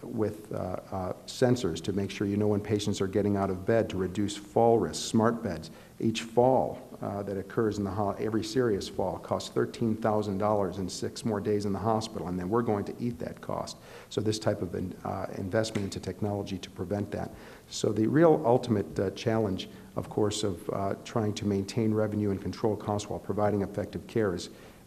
with sensors to make sure you know when patients are getting out of bed, to reduce fall risk, smart beds. Each fall that occurs in every serious fall costs $13,000 and 6 more days in the hospital, and then we're going to eat that cost. So this type of investment into technology to prevent that. So the real ultimate challenge, of course, of trying to maintain revenue and control costs while providing effective care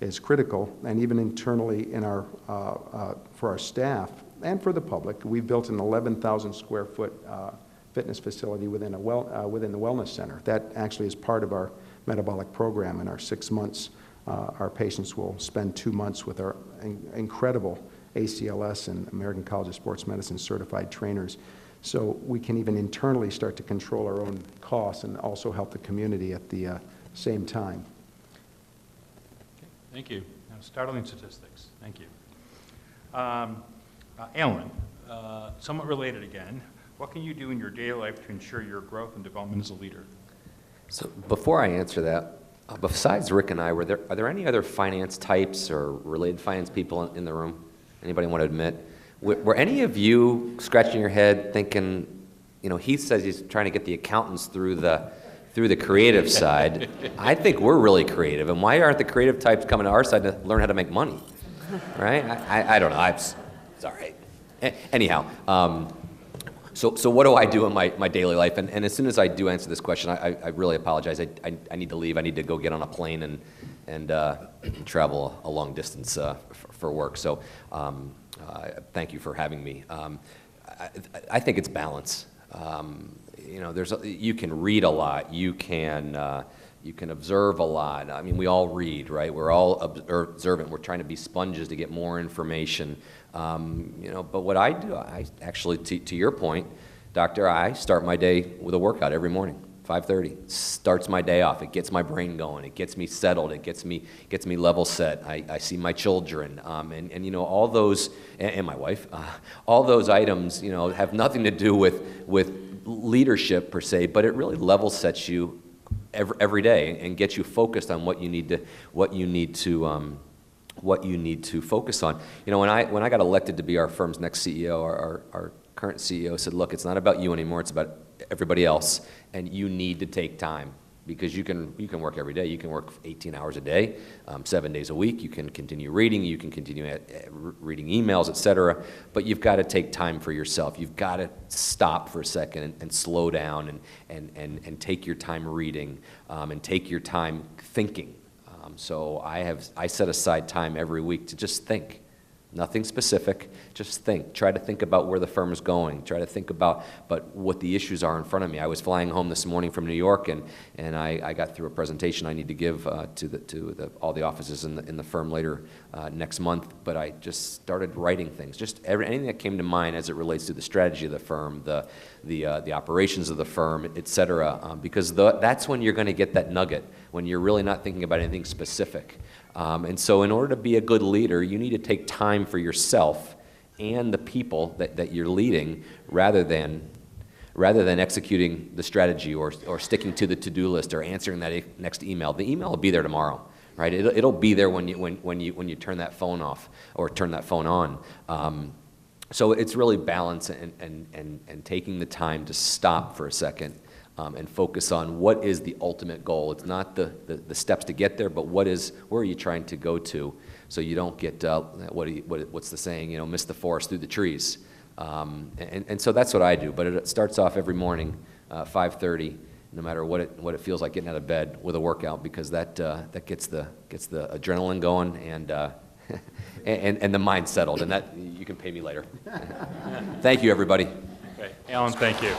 is critical. And even internally in for our staff and for the public, we've built an 11,000 square foot fitness facility within the wellness center. That actually is part of our metabolic program. In our 6 months, our patients will spend 2 months with our incredible ACLS and American College of Sports Medicine certified trainers. So we can even internally start to control our own costs and also help the community at the same time. Thank you. Startling statistics. Thank you. Alan, somewhat related again, what can you do in your daily life to ensure your growth and development as a leader? So before I answer that, besides Rick and I, are there any other finance types or related finance people in the room? Anybody want to admit? Were any of you scratching your head thinking, he says he's trying to get the accountants through the creative side. I think we're really creative, and why aren't the creative types coming to our side to learn how to make money? Right? I don't know. It's all right. Anyhow, so what do I do in my daily life? And as soon as I do answer this question, I really apologize. I need to leave. I need to go get on a plane and travel a long distance for work. So thank you for having me. I think it's balance. You can read a lot. You can observe a lot. I mean, we all read, right? We're all observant. We're trying to be sponges to get more information. But what I do, I actually, to your point, Doctor, I start my day with a workout every morning. 5:30. Starts my day off. It gets my brain going. It gets me settled. It gets me level set. I see my children, and you know, all those, and my wife, all those items, you know, have nothing to do with leadership per se, but it really level sets you every day and gets you focused on what you need to focus on. You know, when I got elected to be our firm's next CEO, our current CEO said, look, it's not about you anymore, it's about everybody else, and you need to take time, because you can work every day. You can work 18 hours a day, 7 days a week. You can continue reading. You can continue reading emails, etc. But you've got to take time for yourself. You've got to stop for a second and slow down and take your time reading and take your time thinking. So I set aside time every week to just think. Nothing specific, just think. Try to think about where the firm is going. Try to think about what the issues are in front of me. I was flying home this morning from New York, and I got through a presentation I need to give to all the offices in the firm later next month. But I just started writing things, just anything that came to mind as it relates to the strategy of the firm, the operations of the firm, et cetera, because that's when you're going to get that nugget, when you're really not thinking about anything specific. And so in order to be a good leader, you need to take time for yourself and the people that you're leading, rather than executing the strategy or sticking to the to-do list or answering that next email. The email will be there tomorrow, right? It'll be there when you turn that phone off or turn that phone on. So it's really balance and taking the time to stop for a second. And focus on what is the ultimate goal. It's not the steps to get there, but where are you trying to go to, so you don't get what's the saying? You know, miss the forest through the trees. And so that's what I do. But it starts off every morning, 5:30, no matter what it feels like getting out of bed, with a workout, because that gets the adrenaline going and the mind settled. And that you can pay me later. Thank you, everybody. Okay, Alan, thank you.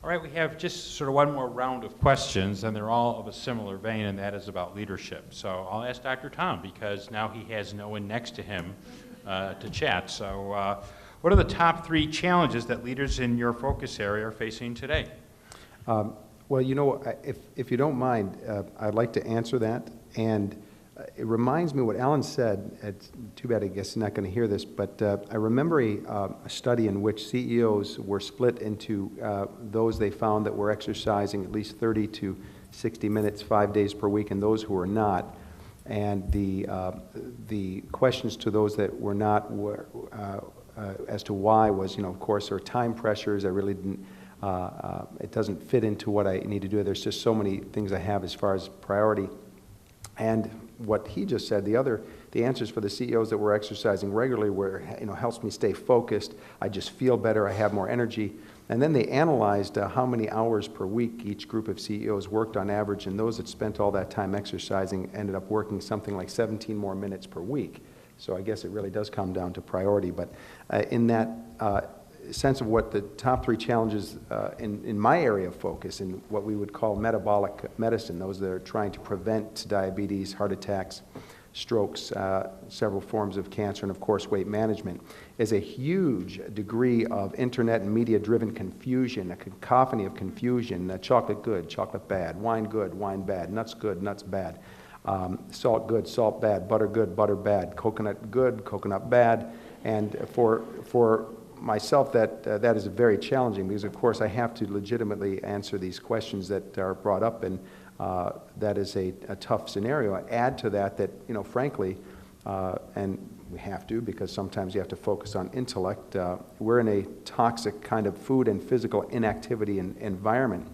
All right, we have just sort of one more round of questions, and they're all of a similar vein, and that is about leadership. So I'll ask Dr. Tom, because now he has no one next to him to chat. So what are the top 3 challenges that leaders in your focus area are facing today? Well, you know, if you don't mind, I'd like to answer that. And it reminds me what Alan said. It's too bad, I guess, you're not going to hear this, but I remember a study in which CEOs were split into those they found that were exercising at least 30 to 60 minutes 5 days per week, and those who were not. And the questions to those that were not were as to why was, you know, of course, there are time pressures. I really didn't. It doesn't fit into what I need to do. There's just so many things I have as far as priority. And what he just said, the answers for the CEOs that were exercising regularly were, you know, helps me stay focused. I just feel better. I have more energy. And then they analyzed how many hours per week each group of CEOs worked on average, and those that spent all that time exercising ended up working something like 17 more minutes per week. So I guess it really does come down to priority. But in that sense of what the top 3 challenges in my area of focus, in what we would call metabolic medicine, those that are trying to prevent diabetes, heart attacks, strokes, several forms of cancer, and of course weight management, is a huge degree of internet and media-driven confusion, a cacophony of confusion, chocolate good, chocolate bad, wine bad, nuts good, nuts bad, salt good, salt bad, butter good, butter bad, coconut good, coconut bad. And for myself, that is very challenging, because of course I have to legitimately answer these questions that are brought up, and that is a tough scenario. Add to that, you know, frankly, and we have to, because sometimes you have to focus on intellect, we're in a toxic kind of food and physical inactivity environment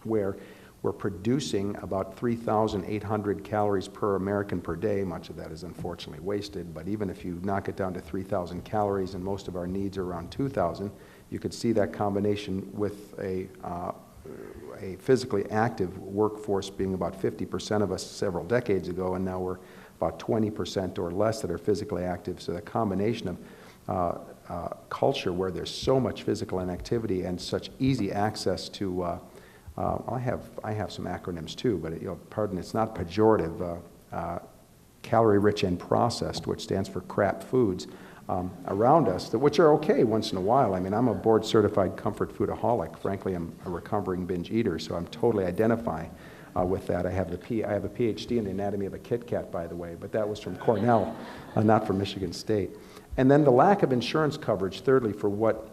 where we're producing about 3,800 calories per American per day. Much of that is unfortunately wasted, but even if you knock it down to 3,000 calories, and most of our needs are around 2,000, you could see that combination with a physically active workforce being about 50% of us several decades ago, and now we're about 20% or less that are physically active. So the combination of culture where there's so much physical inactivity and such easy access to I have some acronyms too, but pardon, it's not pejorative. Calorie rich and processed, which stands for crap foods, around us, which are okay once in a while. I mean, I'm a board-certified comfort foodaholic. Frankly, I'm a recovering binge eater, so I'm totally identify with that. I have a PhD in the anatomy of a Kit Kat, by the way, but that was from Cornell, not from Michigan State. And then the lack of insurance coverage, thirdly, for what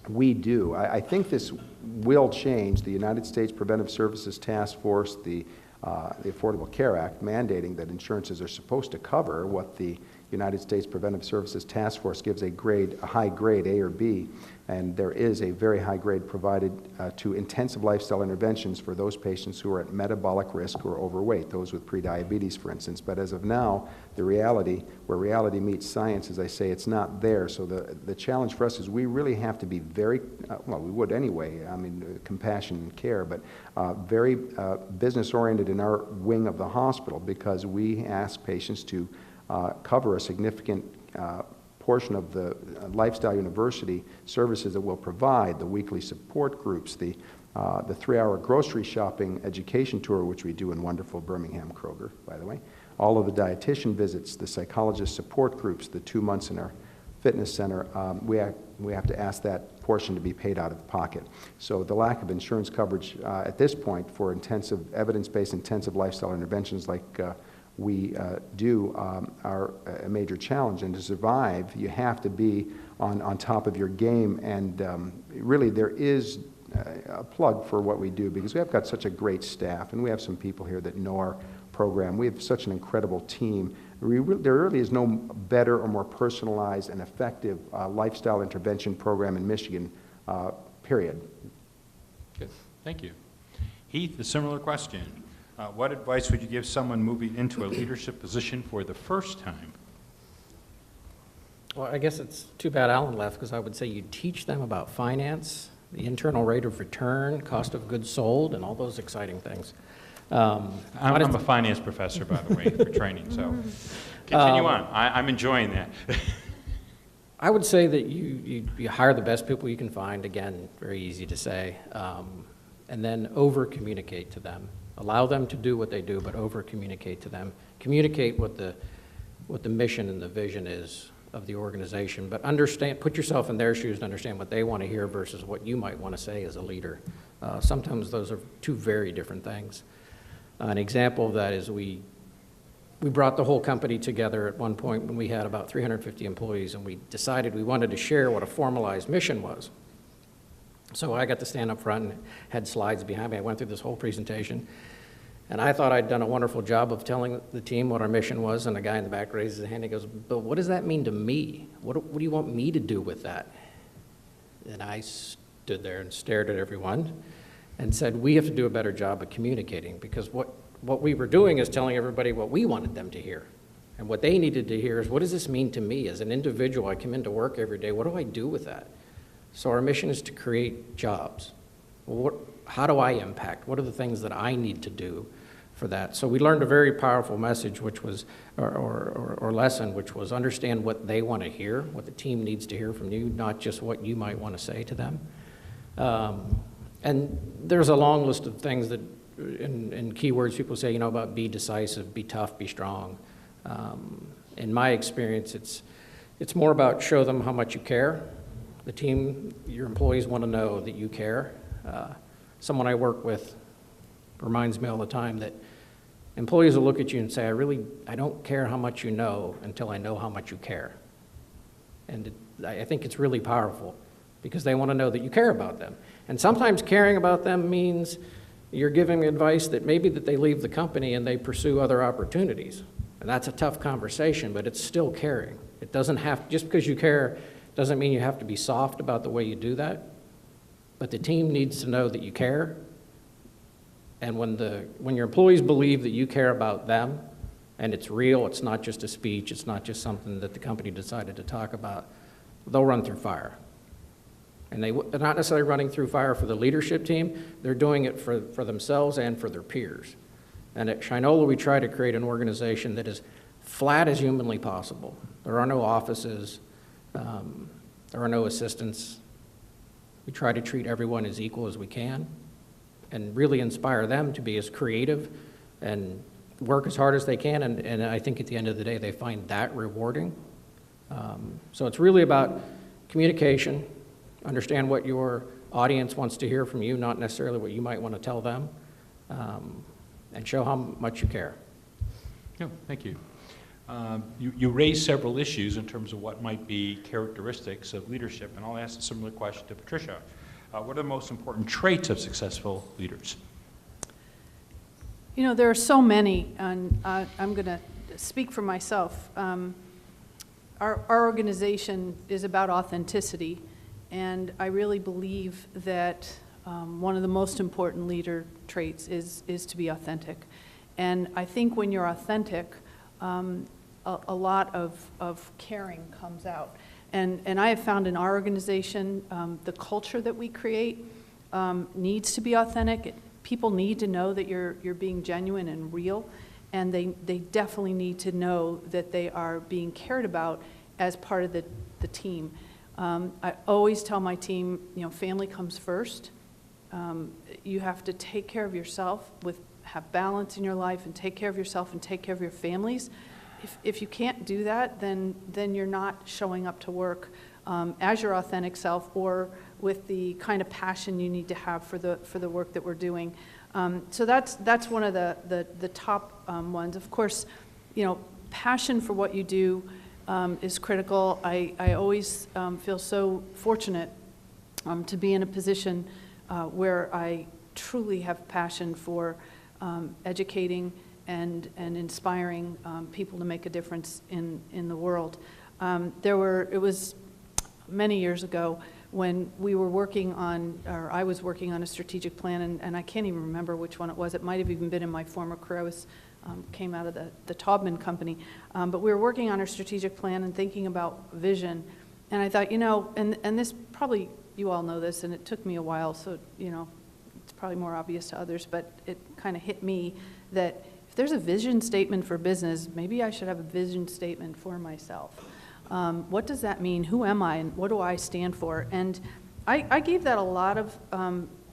we do. I think this will change. The United States Preventive Services Task Force, the Affordable Care Act, mandating that insurances are supposed to cover what the United States Preventive Services Task Force gives a high grade, A or B, and there is a very high grade provided to intensive lifestyle interventions for those patients who are at metabolic risk or overweight, those with prediabetes, for instance. But as of now, the reality, where reality meets science, as I say, it's not there. So the challenge for us is we really have to be very, well, we would anyway, I mean, compassion and care, but very business-oriented in our wing of the hospital, because we ask patients to cover a significant portion of the Lifestyle University services that we'll provide, the weekly support groups, the 3-hour grocery shopping education tour, which we do in wonderful Birmingham Kroger, by the way, all of the dietitian visits, the psychologist support groups, the 2 months in our fitness center. We have to ask that portion to be paid out of pocket. So the lack of insurance coverage at this point for intensive, evidence-based intensive lifestyle interventions like we do are a major challenge. And to survive, you have to be on top of your game. And really, there is a plug for what we do, because we have got such a great staff, and we have some people here that know our program. We have such an incredible team. There really is no better or more personalized and effective lifestyle intervention program in Michigan, period. Good. Thank you. Heath, a similar question. What advice would you give someone moving into a leadership position for the first time? Well, I guess it's too bad Alan left, because I would say you teach them about finance, the internal rate of return, cost of goods sold, and all those exciting things. I'm a finance professor, by the way, for training, so continue on. I'm enjoying that. I would say that you hire the best people you can find. Again, very easy to say. And then over-communicate to them. Allow them to do what they do, but over-communicate to them. Communicate what the mission and the vision is of the organization, but put yourself in their shoes and understand what they want to hear versus what you might want to say as a leader. Sometimes those are two very different things. An example of that is we brought the whole company together at one point when we had about 350 employees, and we decided we wanted to share what a formalized mission was. So I got to stand up front and had slides behind me. I went through this whole presentation, and I thought I'd done a wonderful job of telling the team what our mission was, and the guy in the back raises his hand and goes, "But what does that mean to me? What do you want me to do with that?" And I stood there and stared at everyone and said, "We have to do a better job of communicating, because what we were doing is telling everybody what we wanted them to hear. And what they needed to hear is, what does this mean to me as an individual? I come into work every day. What do I do with that?" So our mission is to create jobs. Well, how do I impact? What are the things that I need to do for that? So we learned a very powerful message, which was, or lesson, which was understand what they want to hear, what the team needs to hear from you, not just what you might want to say to them. And there's a long list of things that, in keywords, people say, about be decisive, be tough, be strong. In my experience, it's more about show them how much you care. The team, your employees want to know that you care. Someone I work with reminds me all the time that employees will look at you and say, I don't care how much you know until I know how much you care. And I think it's really powerful, because they want to know that you care about them. And sometimes caring about them means you're giving advice that maybe that they leave the company and they pursue other opportunities. And that's a tough conversation, but it's still caring. It doesn't have, just because you care doesn't mean you have to be soft about the way you do that. But the team needs to know that you care. And when your employees believe that you care about them, and it's real, it's not just a speech, it's not just something that the company decided to talk about, they'll run through fire. And they're not necessarily running through fire for the leadership team, they're doing it for themselves and for their peers. And at Shinola, we try to create an organization that is flat as humanly possible. There are no offices, there are no assistants. We try to treat everyone as equal as we can and really inspire them to be as creative and work as hard as they can. And I think at the end of the day, they find that rewarding. So it's really about communication, understand what your audience wants to hear from you, not necessarily what you might want to tell them, and show how much you care. Yeah, thank you. You raised several issues in terms of what might be characteristics of leadership, and I'll ask a similar question to Patricia. What are the most important traits of successful leaders? You know, there are so many, and I'm going to speak for myself. Our organization is about authenticity, and I really believe that one of the most important leader traits is to be authentic. And I think when you're authentic, a lot of caring comes out. And I have found in our organization, the culture that we create needs to be authentic. People need to know that you're being genuine and real, and they definitely need to know that they are being cared about as part of the team. I always tell my team, you know, family comes first. You have to take care of yourself, have balance in your life, and take care of yourself and take care of your families. If you can't do that, then you're not showing up to work as your authentic self or with the kind of passion you need to have for the work that we're doing. So that's one of the top ones. Of course, you know, passion for what you do is critical. I always feel so fortunate to be in a position where I truly have passion for educating and inspiring people to make a difference in the world. It was many years ago when we were working on, or I was working on a strategic plan, and I can't even remember which one it was. It might have even been in my former career. I came out of the Taubman company. But we were working on our strategic plan and thinking about vision. And I thought, you know, and this probably, you all know this, and it took me a while, so, you know, it's probably more obvious to others, but it kind of hit me that if there's a vision statement for business, maybe I should have a vision statement for myself. What does that mean? Who am I, and what do I stand for? And I gave that a lot of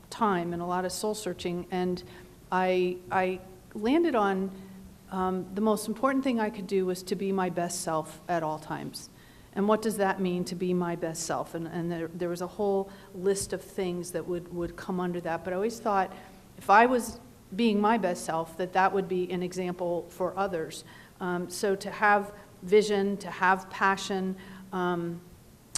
time and a lot of soul searching, and I landed on the most important thing I could do was to be my best self at all times. And what does that mean, to be my best self? And there was a whole list of things that would come under that. But I always thought if I was being my best self, that would be an example for others. So to have vision, to have passion, and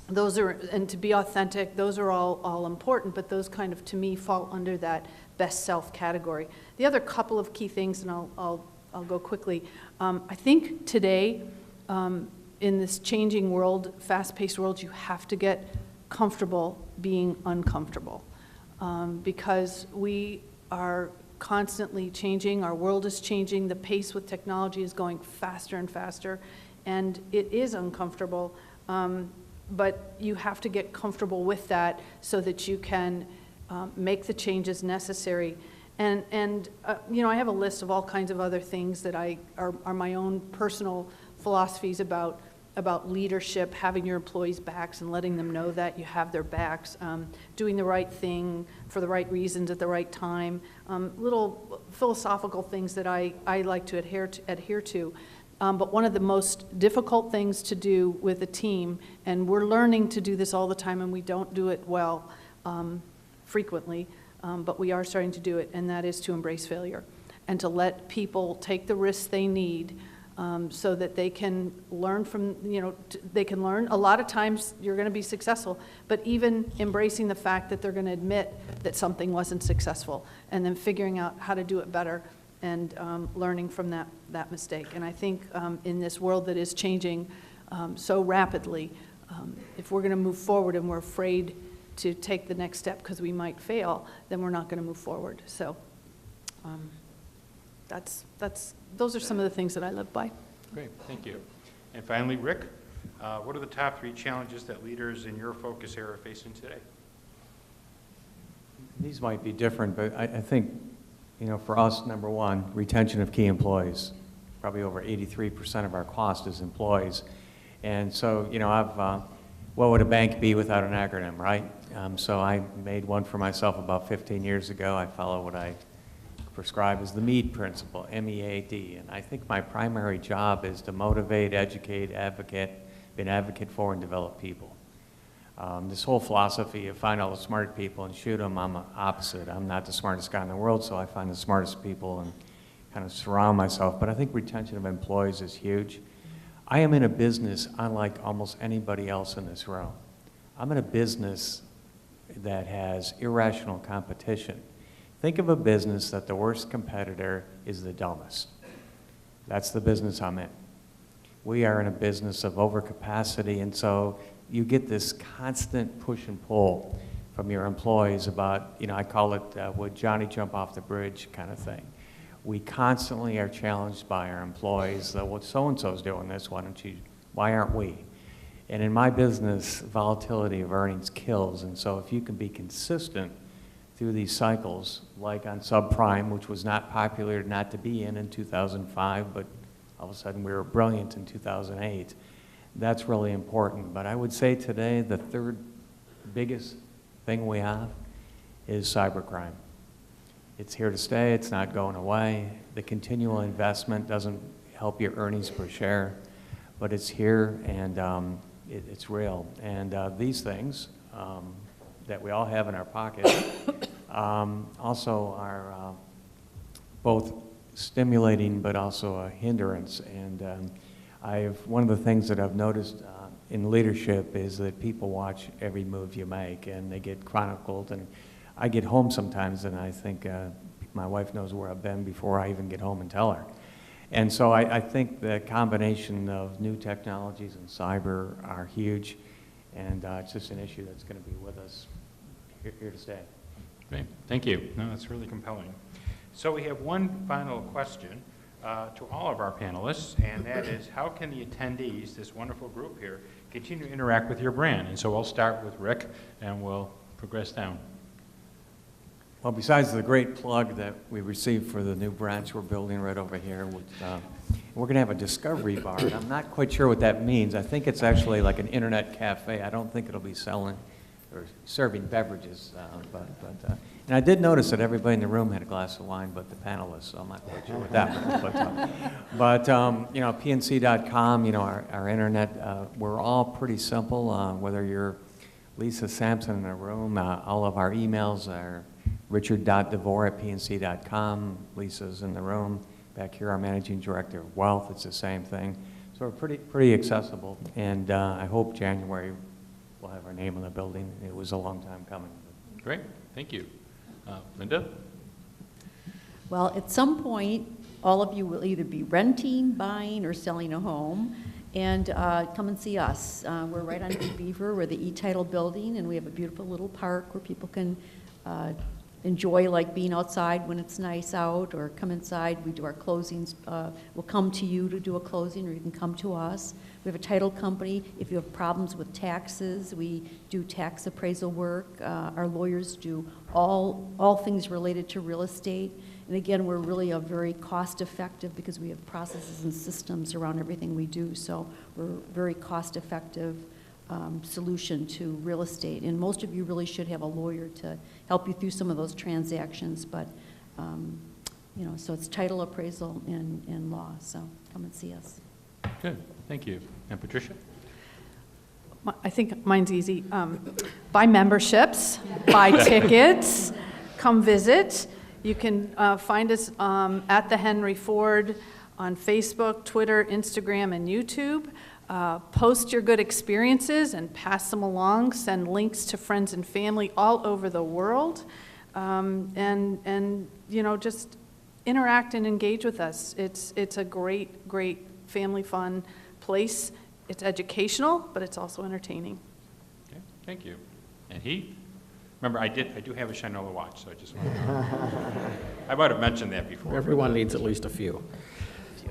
to be authentic, those are all important, but those kind of, to me, fall under that best self category. The other couple of key things, and I'll go quickly. I think today, in this changing world, fast-paced world, you have to get comfortable being uncomfortable, because we are constantly changing. Our world is changing. The pace with technology is going faster and faster, and it is uncomfortable, but you have to get comfortable with that so that you can make the changes necessary. And you know, I have a list of all kinds of other things that are my own personal philosophies about leadership, having your employees' backs and letting them know that you have their backs, doing the right thing for the right reasons at the right time, little philosophical things that I like to adhere to. But one of the most difficult things to do with a team, and we're learning to do this all the time, and we don't do it well frequently, but we are starting to do it, and that is to embrace failure and to let people take the risks they need so that they can learn from, you know, they can learn. A lot of times you're going to be successful, but even embracing the fact that they're going to admit that something wasn't successful and then figuring out how to do it better and learning from that mistake. And I think in this world that is changing so rapidly, if we're going to move forward and we're afraid to take the next step because we might fail, then we're not going to move forward. So those are some of the things that I live by. Great, thank you. And finally, Rick, what are the top 3 challenges that leaders in your focus area are facing today? These might be different, but I think, you know, for us, number one, retention of key employees. Probably over 83% of our cost is employees. And so, you know, what would a bank be without an acronym, right? So I made one for myself about 15 years ago. I follow what I prescribe as the MEAD principle, M-E-A-D. And I think my primary job is to motivate, educate, advocate, been advocate for and develop people. This whole philosophy of find all the smart people and shoot them, I'm opposite. I'm not the smartest guy in the world, so I find the smartest people and kind of surround myself. But I think retention of employees is huge. I am in a business unlike almost anybody else in this room. I'm in a business that has irrational competition. Think of a business that the worst competitor is the dumbest. That's the business I'm in. We are in a business of overcapacity, and so you get this constant push and pull from your employees about, I call it would Johnny jump off the bridge kind of thing. We constantly are challenged by our employees, well, so-and-so's doing this, why aren't we? And in my business, volatility of earnings kills, and so if you can be consistent through these cycles, like on subprime, which was not popular not to be in 2005, but all of a sudden we were brilliant in 2008, that's really important. But I would say today the third biggest thing we have is cybercrime. It's here to stay, it's not going away. The continual investment doesn't help your earnings per share, but it's here and it's real. And these things that we all have in our pocket also are both stimulating but also a hindrance. And one of the things that I've noticed in leadership is that people watch every move you make and they get chronicled. And I get home sometimes and I think my wife knows where I've been before I even get home and tell her. And so I think the combination of new technologies and cyber are huge, and it's just an issue that's going to be with us here to stay. Great, thank you. No, that's really compelling. So we have one final question to all of our panelists, and that is, how can the attendees, this wonderful group here, continue to interact with your brand? And so we'll start with Rick, and we'll progress down. Well, besides the great plug that we received for the new branch we're building right over here, we're going to have a discovery bar. And I'm not quite sure what that means. I think it's actually like an internet cafe. I don't think it'll be selling or serving beverages. And I did notice that everybody in the room had a glass of wine but the panelists, so I'm not quite sure what that means. But PNC.com, our internet, we're all pretty simple. Whether you're Lisa Sampson in the room, all of our emails are richard.devore@pnc.com. Lisa's in the room. Back here, our managing director of wealth, it's the same thing. So we're pretty accessible. And I hope January we'll have our name on the building. It was a long time coming. Great, thank you. Linda? Well, at some point, all of you will either be renting, buying, or selling a home. And come and see us. We're right on New Beaver. We're the E-Title building, and we have a beautiful little park where people can enjoy like being outside when it's nice out, or come inside. We do our closings. We'll come to you to do a closing, or you can come to us. We have a title company. If you have problems with taxes, we do tax appraisal work. Our lawyers do all things related to real estate. And again, we're really a very cost-effective, because we have processes and systems around everything we do. So we're very cost-effective solution to real estate. And most of you really should have a lawyer to help you through some of those transactions. But, so it's title appraisal and law. So come and see us. Good, thank you. And Patricia? I think mine's easy. Buy memberships, buy tickets, come visit. You can find us at the Henry Ford on Facebook, Twitter, Instagram, and YouTube. Post your good experiences and pass them along. Send links to friends and family all over the world. And just interact and engage with us. It's a great family fun place. It's educational, but it's also entertaining. Okay, thank you. And Heath? Remember, I do have a Shinola watch, so I just want to I might have mentioned that before. Everyone needs at least a few.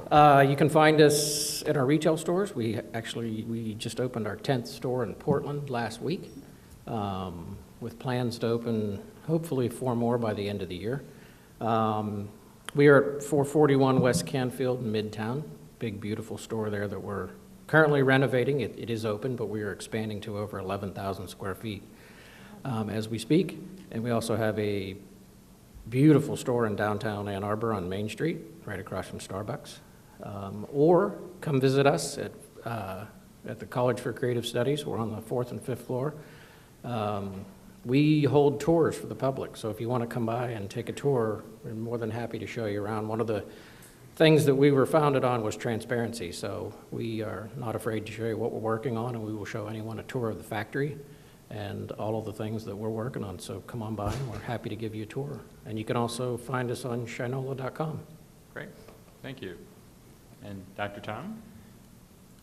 You can find us at our retail stores. We just opened our 10th store in Portland last week, with plans to open hopefully 4 more by the end of the year. We are at 441 West Canfield in Midtown. Big, beautiful store there that we're currently renovating. It is open, but we are expanding to over 11,000 square feet as we speak. And we also have a beautiful store in downtown Ann Arbor on Main Street, right across from Starbucks. Or come visit us at at the College for Creative Studies. We're on the 4th and 5th floor. We hold tours for the public, so if you want to come by and take a tour, we're more than happy to show you around. One of the things that we were founded on was transparency, so we are not afraid to show you what we're working on, and we will show anyone a tour of the factory and all of the things that we're working on. So come on by, and we're happy to give you a tour. And you can also find us on shinola.com. Great, thank you. And Dr. Tom?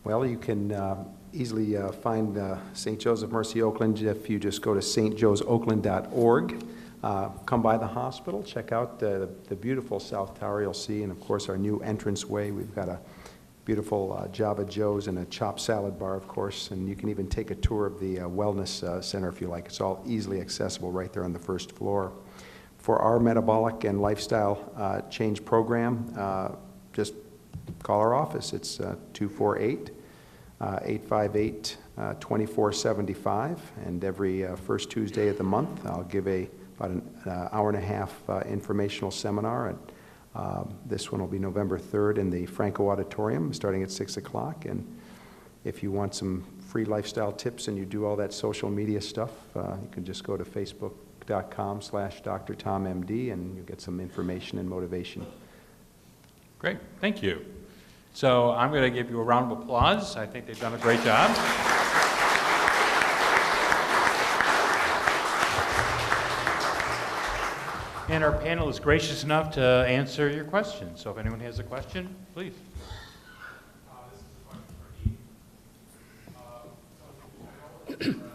Well, you can easily find St. Joseph Mercy Oakland if you just go to stjoesoakland.org. Come by the hospital, check out the beautiful South Tower you'll see, and of course our new entranceway. We've got a beautiful Java Joe's and a chopped salad bar, of course, and you can even take a tour of the wellness center if you like. It's all easily accessible right there on the first floor. For our metabolic and lifestyle change program, just call our office. It's 248-858-2475, and every first Tuesday of the month I'll give about an hour and a half informational seminar. And this one will be November 3rd in the Franco Auditorium, starting at 6 o'clock. And if you want some free lifestyle tips and you do all that social media stuff, you can just go to facebook.com/DrTomMD, and you'll get some information and motivation. Great, thank you. So I'm going to give you a round of applause. I think they've done a great job. And our panel is gracious enough to answer your questions. So if anyone has a question, please. This is a question for Eve. So I know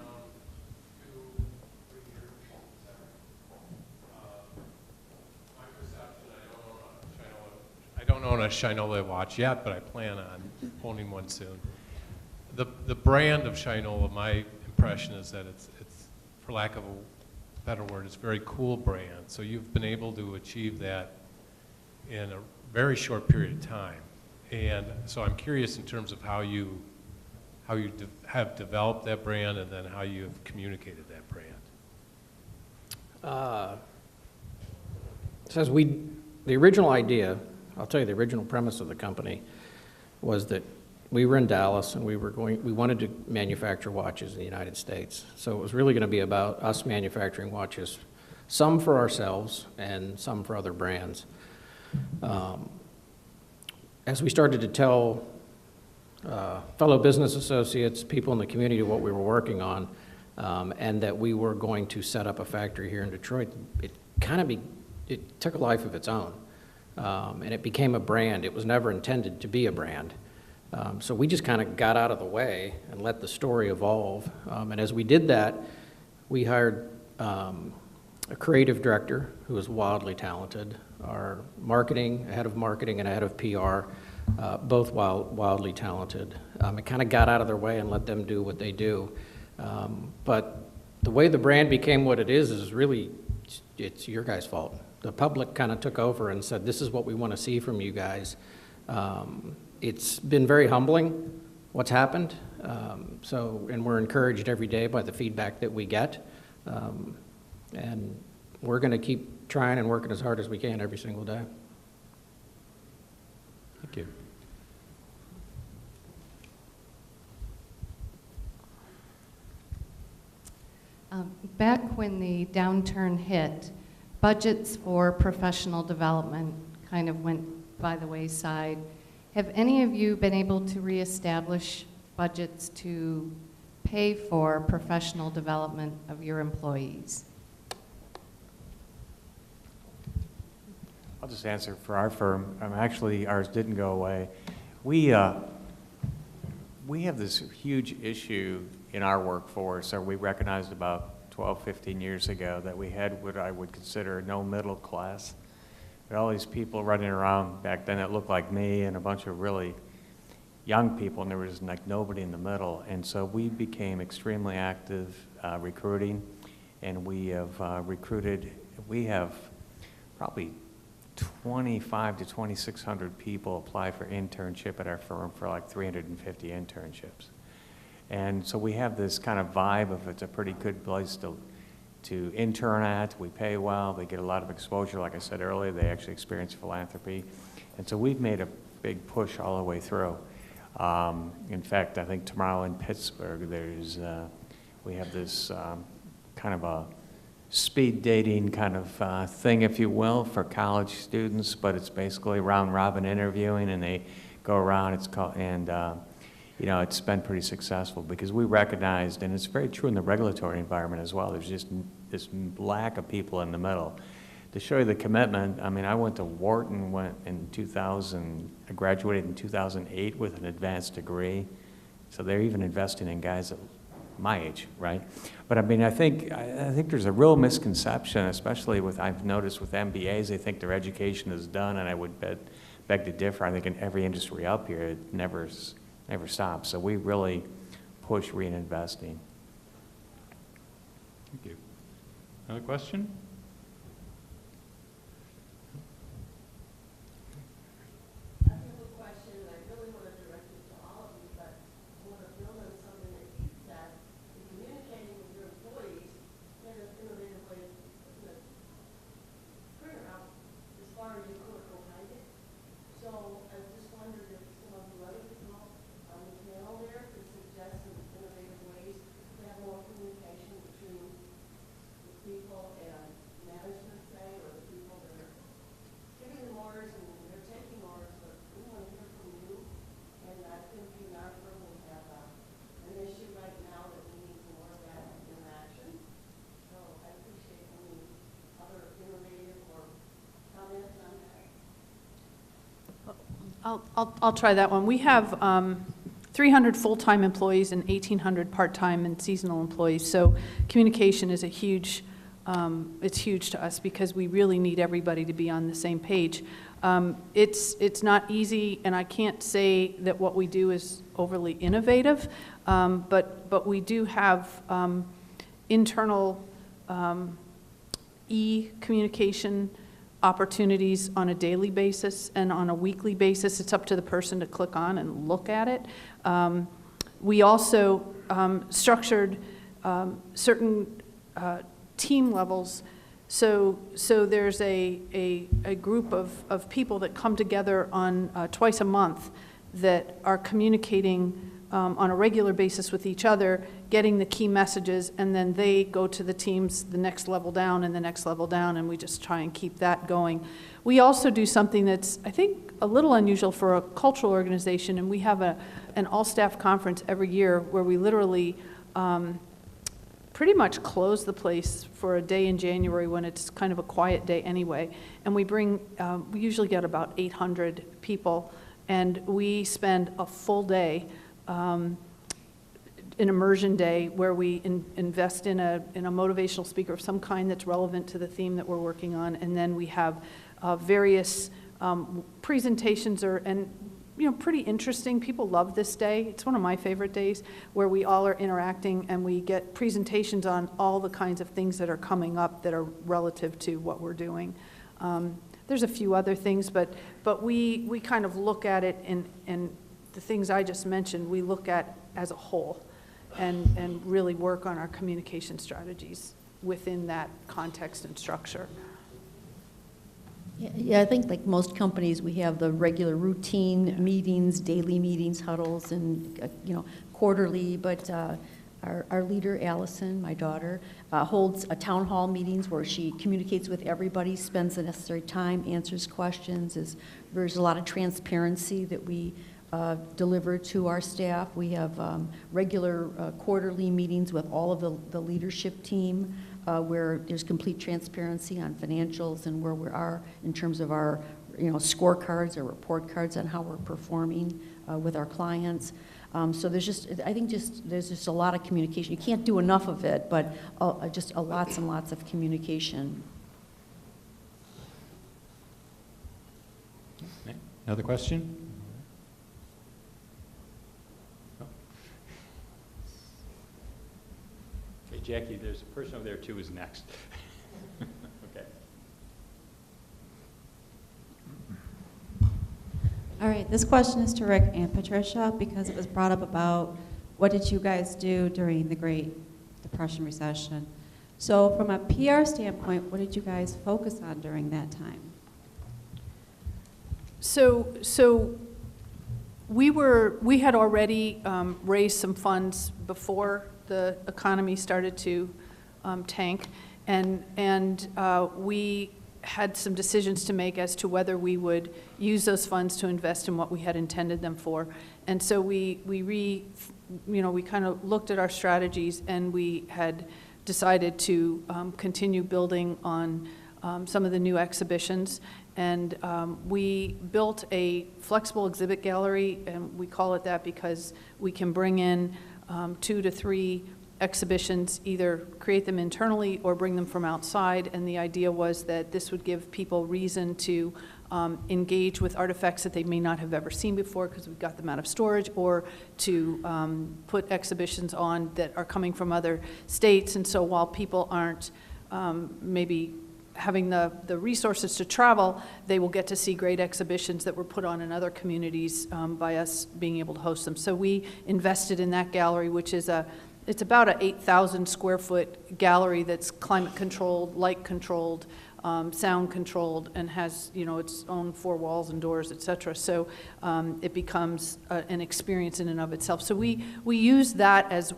around 2-3 years, my perception, I don't own a Shinola watch yet, but I plan on owning one soon. The brand of Shinola, my impression is that it's for lack of a better word, it's a very cool brand. So you've been able to achieve that in a very short period of time. And so I'm curious in terms of how you have developed that brand, and then how you have communicated that brand. The original idea, I'll tell you, the original premise of the company was that we were in Dallas and we wanted to manufacture watches in the United States. So it was really going to be about us manufacturing watches, some for ourselves and some for other brands. As we started to tell fellow business associates, people in the community, what we were working on, and that we were going to set up a factory here in Detroit, it took a life of its own. And it became a brand. It was never intended to be a brand. So we just kind of got out of the way and let the story evolve. And as we did that, we hired a creative director who was wildly talented, our head of marketing and a head of PR, both wildly talented. It kind of got out of their way and let them do what they do. But the way the brand became what it is really, it's your guys' fault. The public kind of took over and said, this is what we want to see from you guys. It's been very humbling what's happened, and we're encouraged every day by the feedback that we get, and we're going to keep trying and working as hard as we can every single day. Thank you. Back when the downturn hit, budgets for professional development kind of went by the wayside. Have any of you been able to reestablish budgets to pay for professional development of your employees? I'll just answer for our firm. Actually, ours didn't go away. We have this huge issue in our workforce, or we recognized about 12, 15 years ago, that we had what I would consider no middle class. There were all these people running around back then that looked like me, and a bunch of really young people, and there was like nobody in the middle. And so we became extremely active recruiting, and we have we have probably 2,500 to 2,600 people apply for internship at our firm, for like 350 internships. And so we have this kind of vibe of it's a pretty good place to intern at. We pay well, they get a lot of exposure. Like I said earlier, they actually experience philanthropy. And so we've made a big push all the way through. In fact, I think tomorrow in Pittsburgh, we have this kind of a speed dating kind of thing, if you will, for college students, but it's basically round robin interviewing, and they go around. It's called, and you know, it's been pretty successful because we recognized, and it's very true in the regulatory environment as well. There's just this lack of people in the middle. To show you the commitment, I mean, I went to Wharton in 2000. I graduated in 2008 with an advanced degree, so they're even investing in guys at my age, right? But I mean, I think there's a real misconception, especially I've noticed with MBAs, they think their education is done, and I would beg to differ. I think in every industry up here, it never stops. So we really push reinvesting. Thank you. Another question? I'll try that one. We have 300 full-time employees and 1,800 part-time and seasonal employees. So communication is it's huge to us because we really need everybody to be on the same page. It's not easy, and I can't say that what we do is overly innovative, but we do have internal e-communication opportunities on a daily basis and on a weekly basis. It's up to the person to click on and look at it. We also structured certain team levels. So there's a group of people that come together on twice a month that are communicating on a regular basis with each other, getting the key messages, and then they go to the teams the next level down and the next level down, and we just try and keep that going. We also do something that's, I think, a little unusual for a cultural organization, and we have an all-staff conference every year where we literally pretty much close the place for a day in January when it's kind of a quiet day anyway. And we usually get about 800 people, and we spend a full day, an immersion day, where we invest in a motivational speaker of some kind that's relevant to the theme that we're working on, and then we have various presentations and pretty interesting. People love this day. It's one of my favorite days where we all are interacting and we get presentations on all the kinds of things that are coming up that are relative to what we're doing. There's a few other things, but we kind of look at it, and the things I just mentioned, we look at as a whole and really work on our communication strategies within that context and structure. Yeah, I think like most companies, we have the regular routine meetings, daily meetings, huddles, and quarterly. But our leader, Allison, my daughter, holds a town hall meetings where she communicates with everybody, spends the necessary time, answers questions. There's a lot of transparency that we deliver to our staff. We have regular quarterly meetings with all of the leadership team, where there's complete transparency on financials and where we are in terms of our scorecards or report cards on how we're performing with our clients. So there's just a lot of communication. You can't do enough of it, but just lots and lots of communication. Okay. Another question? Okay, Jackie, there's a person over there too who's next. Okay. All right, this question is to Rick and Patricia because it was brought up about what did you guys do during the Great Depression recession. So from a PR standpoint, what did you guys focus on during that time? So We had already raised some funds before the economy started to tank, and we had some decisions to make as to whether we would use those funds to invest in what we had intended them for. And so we kind of looked at our strategies, and we had decided to continue building on some of the new exhibitions. And we built a flexible exhibit gallery, and we call it that because we can bring in 2 to 3 exhibitions, either create them internally or bring them from outside. And the idea was that this would give people reason to engage with artifacts that they may not have ever seen before because we've got them out of storage, or to put exhibitions on that are coming from other states. And so while people aren't maybe having the resources to travel, they will get to see great exhibitions that were put on in other communities by us being able to host them. So we invested in that gallery, which is it's about a 8,000 square foot gallery that's climate controlled, light controlled, sound controlled, and has its own 4 walls and doors, et cetera. So it becomes an experience in and of itself. So we use that as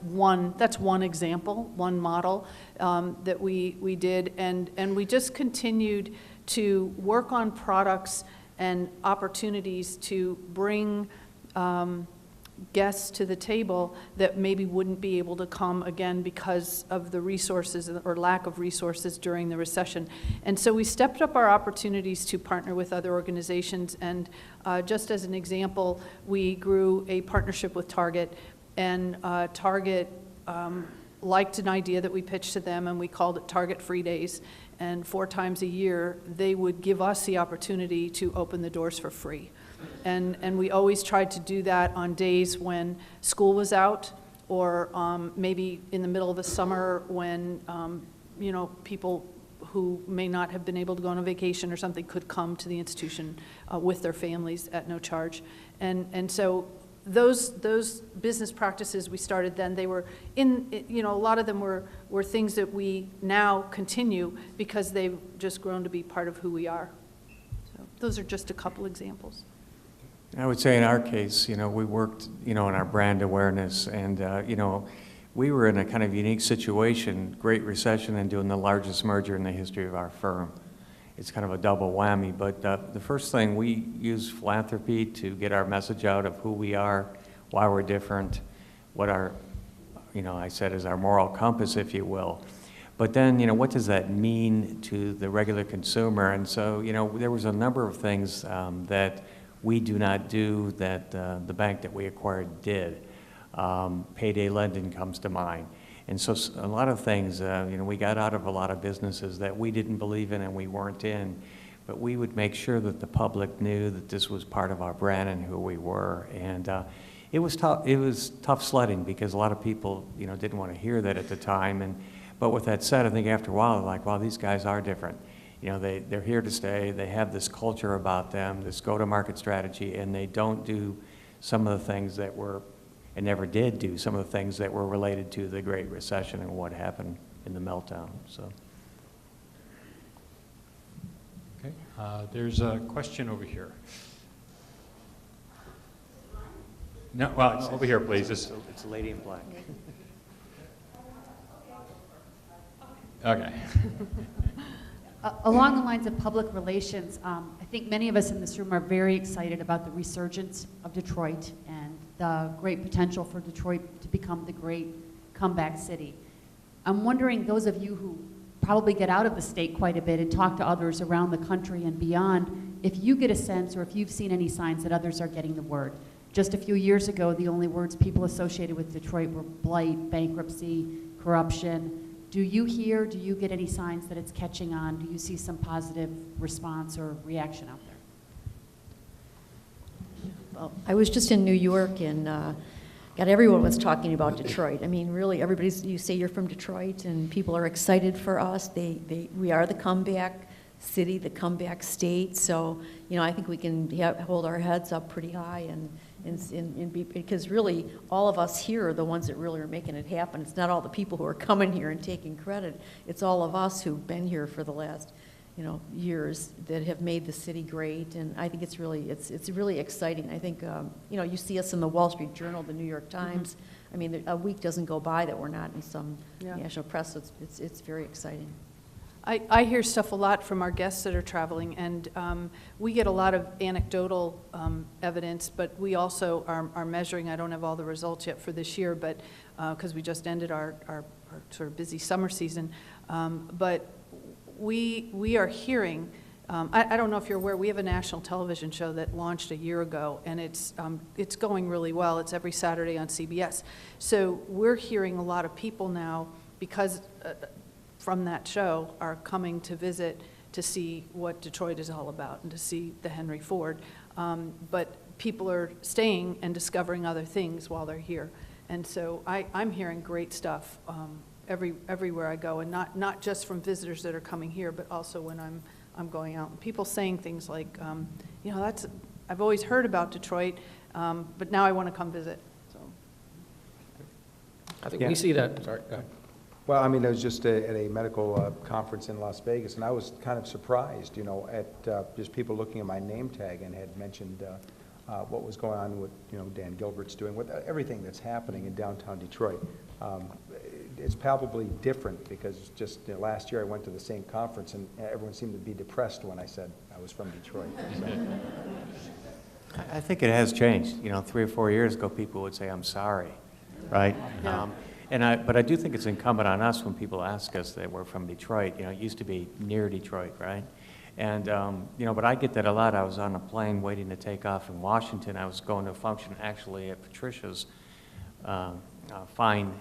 that's one example, one model that we did, and we just continued to work on products and opportunities to bring guests to the table that maybe wouldn't be able to come again because of the resources or lack of resources during the recession. And so we stepped up our opportunities to partner with other organizations, and just as an example, we grew a partnership with Target, and Target liked an idea that we pitched to them, and we called it Target Free Days. And 4 times a year, they would give us the opportunity to open the doors for free. And we always tried to do that on days when school was out, or maybe in the middle of the summer when people who may not have been able to go on a vacation or something could come to the institution with their families at no charge. And so those business practices we started then, they were a lot of them were things that we now continue because they've just grown to be part of who we are. So those are just a couple examples. I would say in our case, we worked, in our brand awareness, and, we were in a kind of unique situation, Great Recession, and doing the largest merger in the history of our firm. It's kind of a double whammy, but the first thing, we use philanthropy to get our message out of who we are, why we're different, what our, I said is our moral compass, if you will. But then, what does that mean to the regular consumer? And so, there was a number of things that we do not do that the bank that we acquired did. Payday lending comes to mind. And so a lot of things, we got out of a lot of businesses that we didn't believe in and we weren't in, but we would make sure that the public knew that this was part of our brand and who we were. And it was tough sledding because a lot of people, didn't want to hear that at the time. But with that said, I think after a while, they're like, wow, these guys are different. They're here to stay. They have this culture about them, this go-to-market strategy, and they don't do some of the things that were, and never did do some of the things that were related to the Great Recession and what happened in the meltdown. So. Okay, there's a question over here. No, well, it's over here, please. It's a lady in black. Okay. Along the lines of public relations, I think many of us in this room are very excited about the resurgence of Detroit and the great potential for Detroit to become the great comeback city. I'm wondering, those of you who probably get out of the state quite a bit and talk to others around the country and beyond, if you get a sense or if you've seen any signs that others are getting the word. Just a few years ago, the only words people associated with Detroit were blight, bankruptcy, corruption. Do you get any signs that it's catching on? Do you see some positive response or reaction out there? Well, I was just in New York, and everyone was talking about Detroit. I mean, really, you say you're from Detroit, and people are excited for us. We are the comeback city, the comeback state. So, I think we can hold our heads up pretty high because really all of us here are the ones that really are making it happen. It's not all the people who are coming here and taking credit. It's all of us who've been here for the last years that have made the city great, and I think it's really exciting. I think, you see us in the Wall Street Journal, the New York Times. I mean, a week doesn't go by that we're not in some national press, so it's very exciting. I hear stuff a lot from our guests that are traveling, and we get a lot of anecdotal evidence, but we also are measuring. I don't have all the results yet for this year, but because we just ended our sort of busy summer season. But we are hearing, I don't know if you're aware, we have a national television show that launched a year ago, and it's going really well. It's every Saturday on CBS. So we're hearing a lot of people now, because from that show, are coming to visit to see what Detroit is all about and to see the Henry Ford. But people are staying and discovering other things while they're here. And so I'm hearing great stuff everywhere I go, and not just from visitors that are coming here, but also when I'm going out. And people saying things like, I've always heard about Detroit, but now I want to come visit. So I think we see that. Sorry, go ahead. Well, I mean, I was just at a medical conference in Las Vegas, and I was kind of surprised, at just people looking at my name tag and had mentioned what was going on with, Dan Gilbert's doing, with everything that's happening in downtown Detroit. It's palpably different because just last year I went to the same conference and everyone seemed to be depressed when I said I was from Detroit. So. I think it has changed. 3 or 4 years ago, people would say, "I'm sorry," right? Yeah. But I do think it's incumbent on us when people ask us that we're from Detroit. It used to be near Detroit, right? And, but I get that a lot. I was on a plane waiting to take off in Washington. I was going to a function actually at Patricia's fine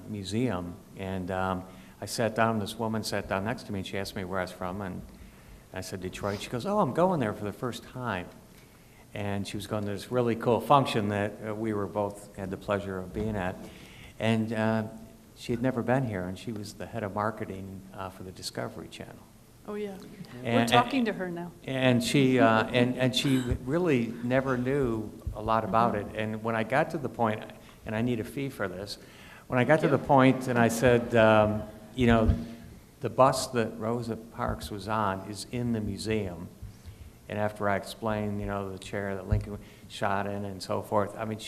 museum. And I sat down, this woman sat down next to me, and she asked me where I was from. And I said, Detroit. She goes, "Oh, I'm going there for the first time." And she was going to this really cool function that we were both had the pleasure of being at. And she had never been here, and she was the head of marketing for the Discovery Channel. Oh, yeah. And, We're talking to her now. And she and she really never knew a lot about it. And when I got to the point, and I need a fee for this, when I got to the point and I said, the bus that Rosa Parks was on is in the museum. And after I explained, the chair that Lincoln shot in and so forth, I mean,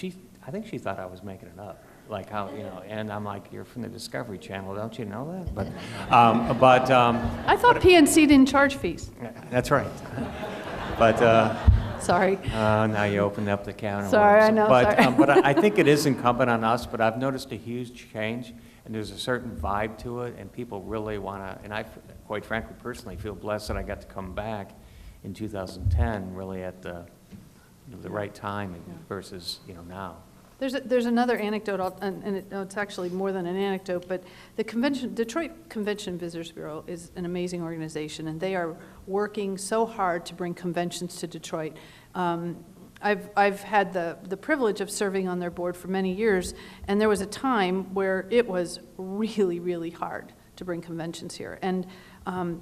I think she thought I was making it up. Like how, and I'm like, "You're from the Discovery Channel, don't you know that?" But I thought PNC didn't charge fees. That's right. But Sorry. now you opened up the can. Sorry, I know. But sorry. but I think it is incumbent on us. But I've noticed a huge change, and there's a certain vibe to it, and people really want to. And I, quite frankly, personally feel blessed that I got to come back in 2010, really at the right time versus now. There's another anecdote, and it's actually more than an anecdote, but the Detroit Convention Visitors Bureau is an amazing organization, and they are working so hard to bring conventions to Detroit. I've had the privilege of serving on their board for many years, and there was a time where it was really, really hard to bring conventions here. And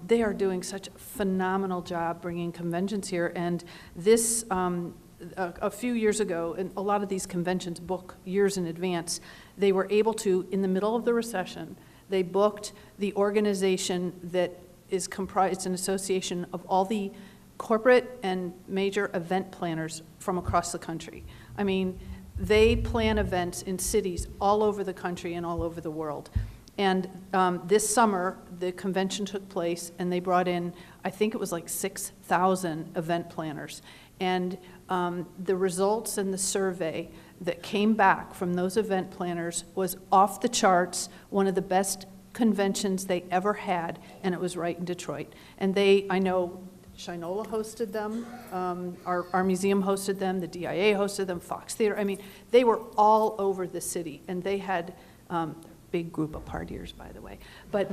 they are doing such a phenomenal job bringing conventions here, and this a few years ago, and a lot of these conventions book years in advance, they were able to, in the middle of the recession, they booked the organization that is comprised, it's an association of all the corporate and major event planners from across the country. I mean, they plan events in cities all over the country and all over the world. And this summer, the convention took place, and they brought in, I think it was like 6,000 event planners. And the results in the survey that came back from those event planners was off the charts, one of the best conventions they ever had, and it was right in Detroit. And I know Shinola hosted them, our museum hosted them, the DIA hosted them, Fox Theater. I mean, they were all over the city, and they had big group of partiers, by the way. But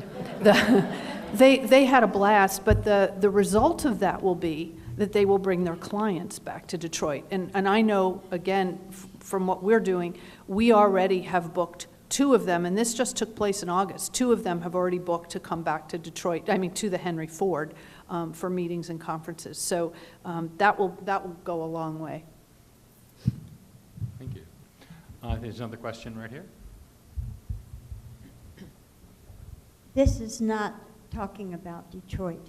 they had a blast, but the result of that will be that they will bring their clients back to Detroit. And I know, again, from what we're doing, we already have booked 2 of them, and this just took place in August. 2 of them have already booked to come back to Detroit, to the Henry Ford for meetings and conferences. So that will go a long way. Thank you. There's another question right here. This is not talking about Detroit.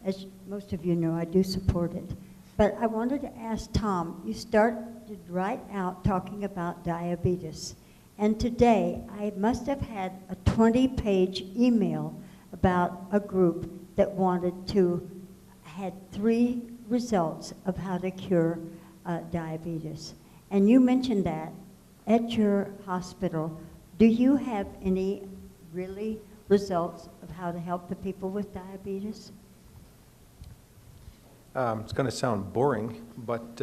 As most of you know, I do support it. But I wanted to ask Tom, you started right out talking about diabetes. And today, I must have had a 20-page email about a group that had 3 results of how to cure diabetes. And you mentioned that at your hospital. Do you have any really results of how to help the people with diabetes? It's going to sound boring, but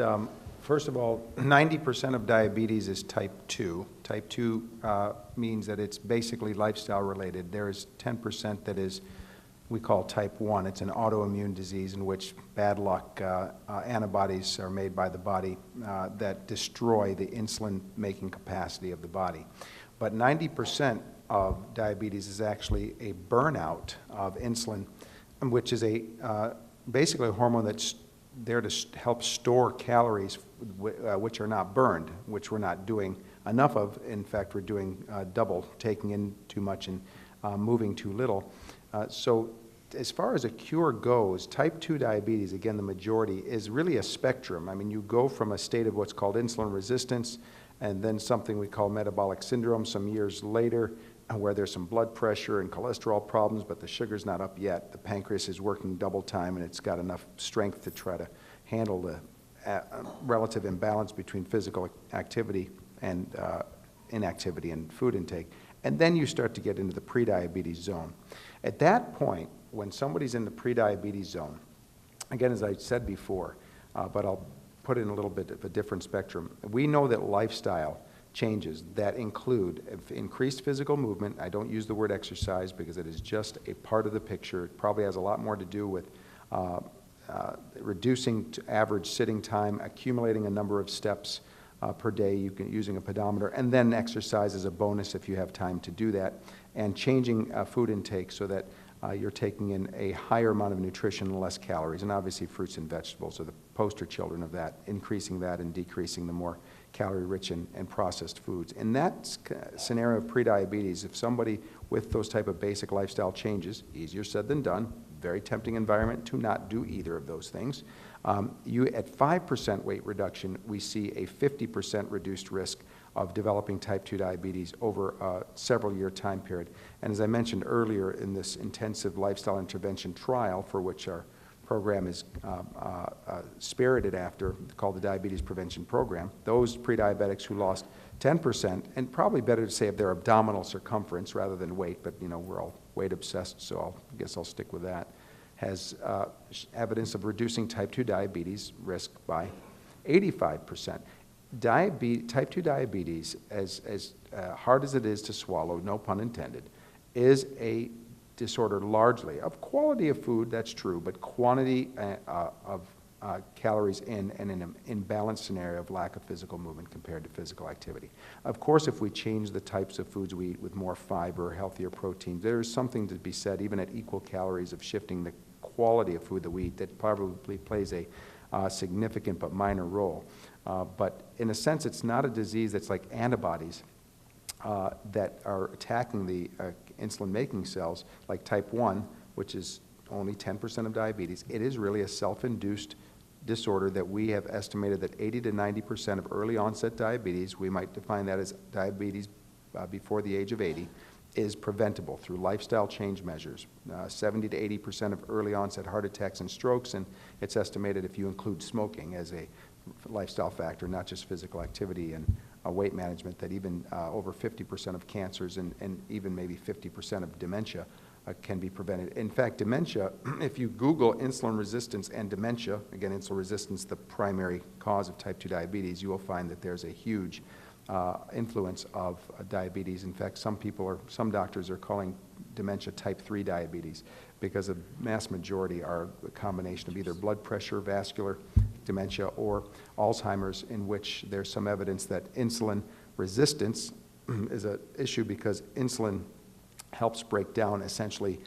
first of all, 90% of diabetes is type 2. Type 2 means that it's basically lifestyle related. There's 10% that is, we call type 1. It's an autoimmune disease in which, bad luck, antibodies are made by the body that destroy the insulin-making capacity of the body. But 90% of diabetes is actually a burnout of insulin, which is basically a hormone that's there to help store calories which are not burned, which we're not doing enough of. In fact, we're doing double, taking in too much and moving too little. So as far as a cure goes, type 2 diabetes, again, the majority, is really a spectrum. I mean, you go from a state of what's called insulin resistance and then something we call metabolic syndrome some years later, where there's some blood pressure and cholesterol problems, but the sugar's not up yet. The pancreas is working double time, and it's got enough strength to try to handle the relative imbalance between physical activity and inactivity and food intake. And then you start to get into the prediabetes zone. At that point, when somebody's in the prediabetes zone, again, as I said before, but I'll put in a little bit of a different spectrum, we know that lifestyle changes that include increased physical movement. I don't use the word exercise because it is just a part of the picture. It probably has a lot more to do with reducing average sitting time, accumulating a number of steps per day using a pedometer, and then exercise as a bonus if you have time to do that, and changing food intake so that you're taking in a higher amount of nutrition and less calories. And obviously fruits and vegetables are the poster children of that, increasing that and decreasing the more calorie-rich and processed foods. In that scenario of prediabetes, if somebody with those type of basic lifestyle changes, easier said than done, very tempting environment to not do either of those things, at 5% weight reduction, we see a 50% reduced risk of developing type 2 diabetes over a several-year time period. And as I mentioned earlier, in this intensive lifestyle intervention trial for which our program is spirited after, called the Diabetes Prevention Program, those pre-diabetics who lost 10%, and probably better to say of their abdominal circumference rather than weight, but we're all weight obsessed, so I guess I'll stick with that, has evidence of reducing type 2 diabetes risk by 85%. Type 2 diabetes, as hard as it is to swallow, no pun intended, is a disorder largely of quality of food, that's true, but quantity of calories in and in an imbalanced scenario of lack of physical movement compared to physical activity. Of course, if we change the types of foods we eat with more fiber, healthier proteins, there's something to be said, even at equal calories, of shifting the quality of food that we eat that probably plays a significant but minor role. But in a sense, it's not a disease that's like antibodies that are attacking the insulin-making cells, like type 1, which is only 10% of diabetes. It is really a self-induced disorder that we have estimated that 80 to 90% of early onset diabetes, we might define that as diabetes before the age of 80, is preventable through lifestyle change measures. 70 to 80% of early onset heart attacks and strokes, and it's estimated if you include smoking as a lifestyle factor, not just physical activity and weight management, that even over 50% of cancers and even maybe 50% of dementia can be prevented. In fact, dementia, if you Google insulin resistance and dementia, again, insulin resistance, the primary cause of type 2 diabetes, you will find that there's a huge influence of diabetes. In fact, some doctors are calling dementia type 3 diabetes because the mass majority are a combination of either blood pressure, vascular dementia, or Alzheimer's, in which there's some evidence that insulin resistance is an issue because insulin helps break down essentially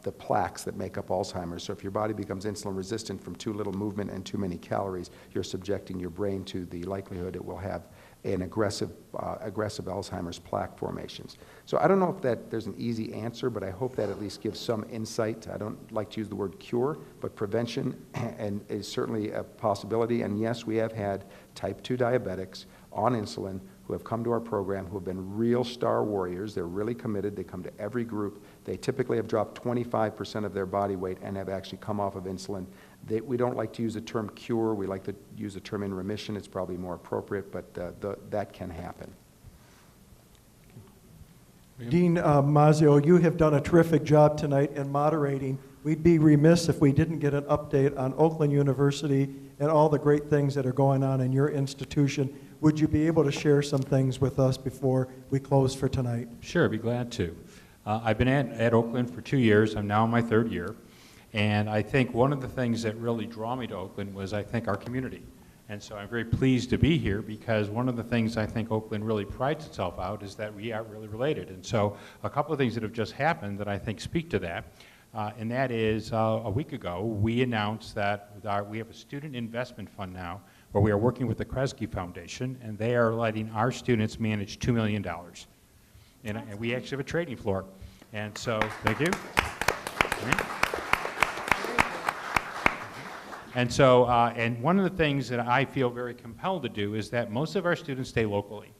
the plaques that make up Alzheimer's. So if your body becomes insulin resistant from too little movement and too many calories, you're subjecting your brain to the likelihood it will have and aggressive Alzheimer's plaque formations. So I don't know if there's an easy answer, but I hope that at least gives some insight. I don't like to use the word cure, but prevention and is certainly a possibility. And yes, we have had type 2 diabetics on insulin who have come to our program who have been real star warriors. They're really committed. They come to every group. They typically have dropped 25% of their body weight and have actually come off of insulin. We don't like to use the term cure. We like to use the term in remission. It's probably more appropriate, but that can happen. Dean Mazzio, you have done a terrific job tonight in moderating. We'd be remiss if we didn't get an update on Oakland University and all the great things that are going on in your institution. Would you be able to share some things with us before we close for tonight? Sure, I'd be glad to. I've been at Oakland for 2 years. I'm now in my 3rd year. And I think one of the things that really draw me to Oakland was, I think, our community. And so I'm very pleased to be here because one of the things I think Oakland really prides itself out is that we are really related. And so a couple of things that have just happened that I think speak to that, and that is a week ago we announced that we have a student investment fund now where we are working with the Kresge Foundation, and they are letting our students manage $2 million. And we actually have a trading floor. And so, thank you. And so, and one of the things that I feel very compelled to do is that most of our students stay locally.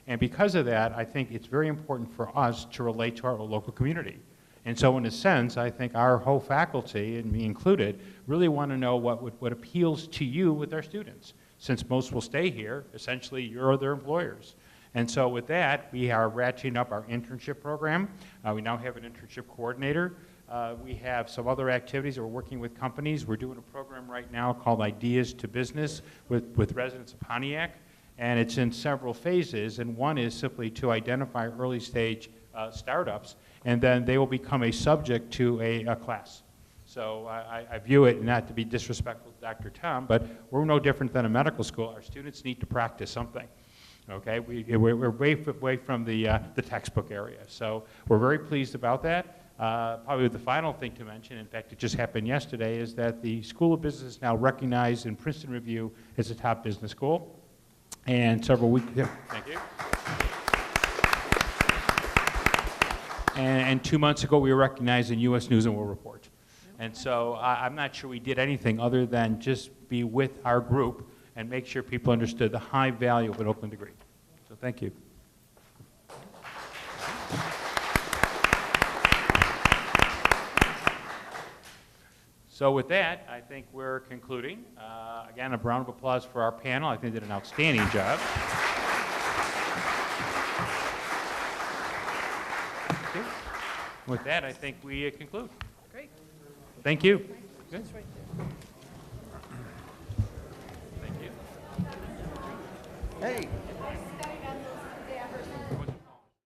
And because of that, I think it's very important for us to relate to our local community. And so in a sense, I think our whole faculty, and me included, really want to know what appeals to you with our students. Since most will stay here, essentially you're their employers. And so with that, we are ratcheting up our internship program. We now have an internship coordinator. We have some other activities that we're working with companies. We're doing a program right now called Ideas to Business with residents of Pontiac, and it's in several phases, and one is simply to identify early stage startups, and then they will become a subject to a class. So I view it, not to be disrespectful to Dr. Tom, but we're no different than a medical school. Our students need to practice something. Okay, we're way from the textbook area, so we're very pleased about that. Probably the final thing to mention, in fact, it just happened yesterday, is that the School of Business is now recognized in Princeton Review as a top business school. And several weeks, yeah, thank you. And 2 months ago, we were recognized in U.S. News and World Report. And so I'm not sure we did anything other than just be with our group and make sure people understood the high value of an Oakland degree. So thank you. So with that, I think we're concluding. Again, a round of applause for our panel. I think they did an outstanding job. Okay. With that, I think we conclude. Great. Thank you. Good. Thank you. Hey.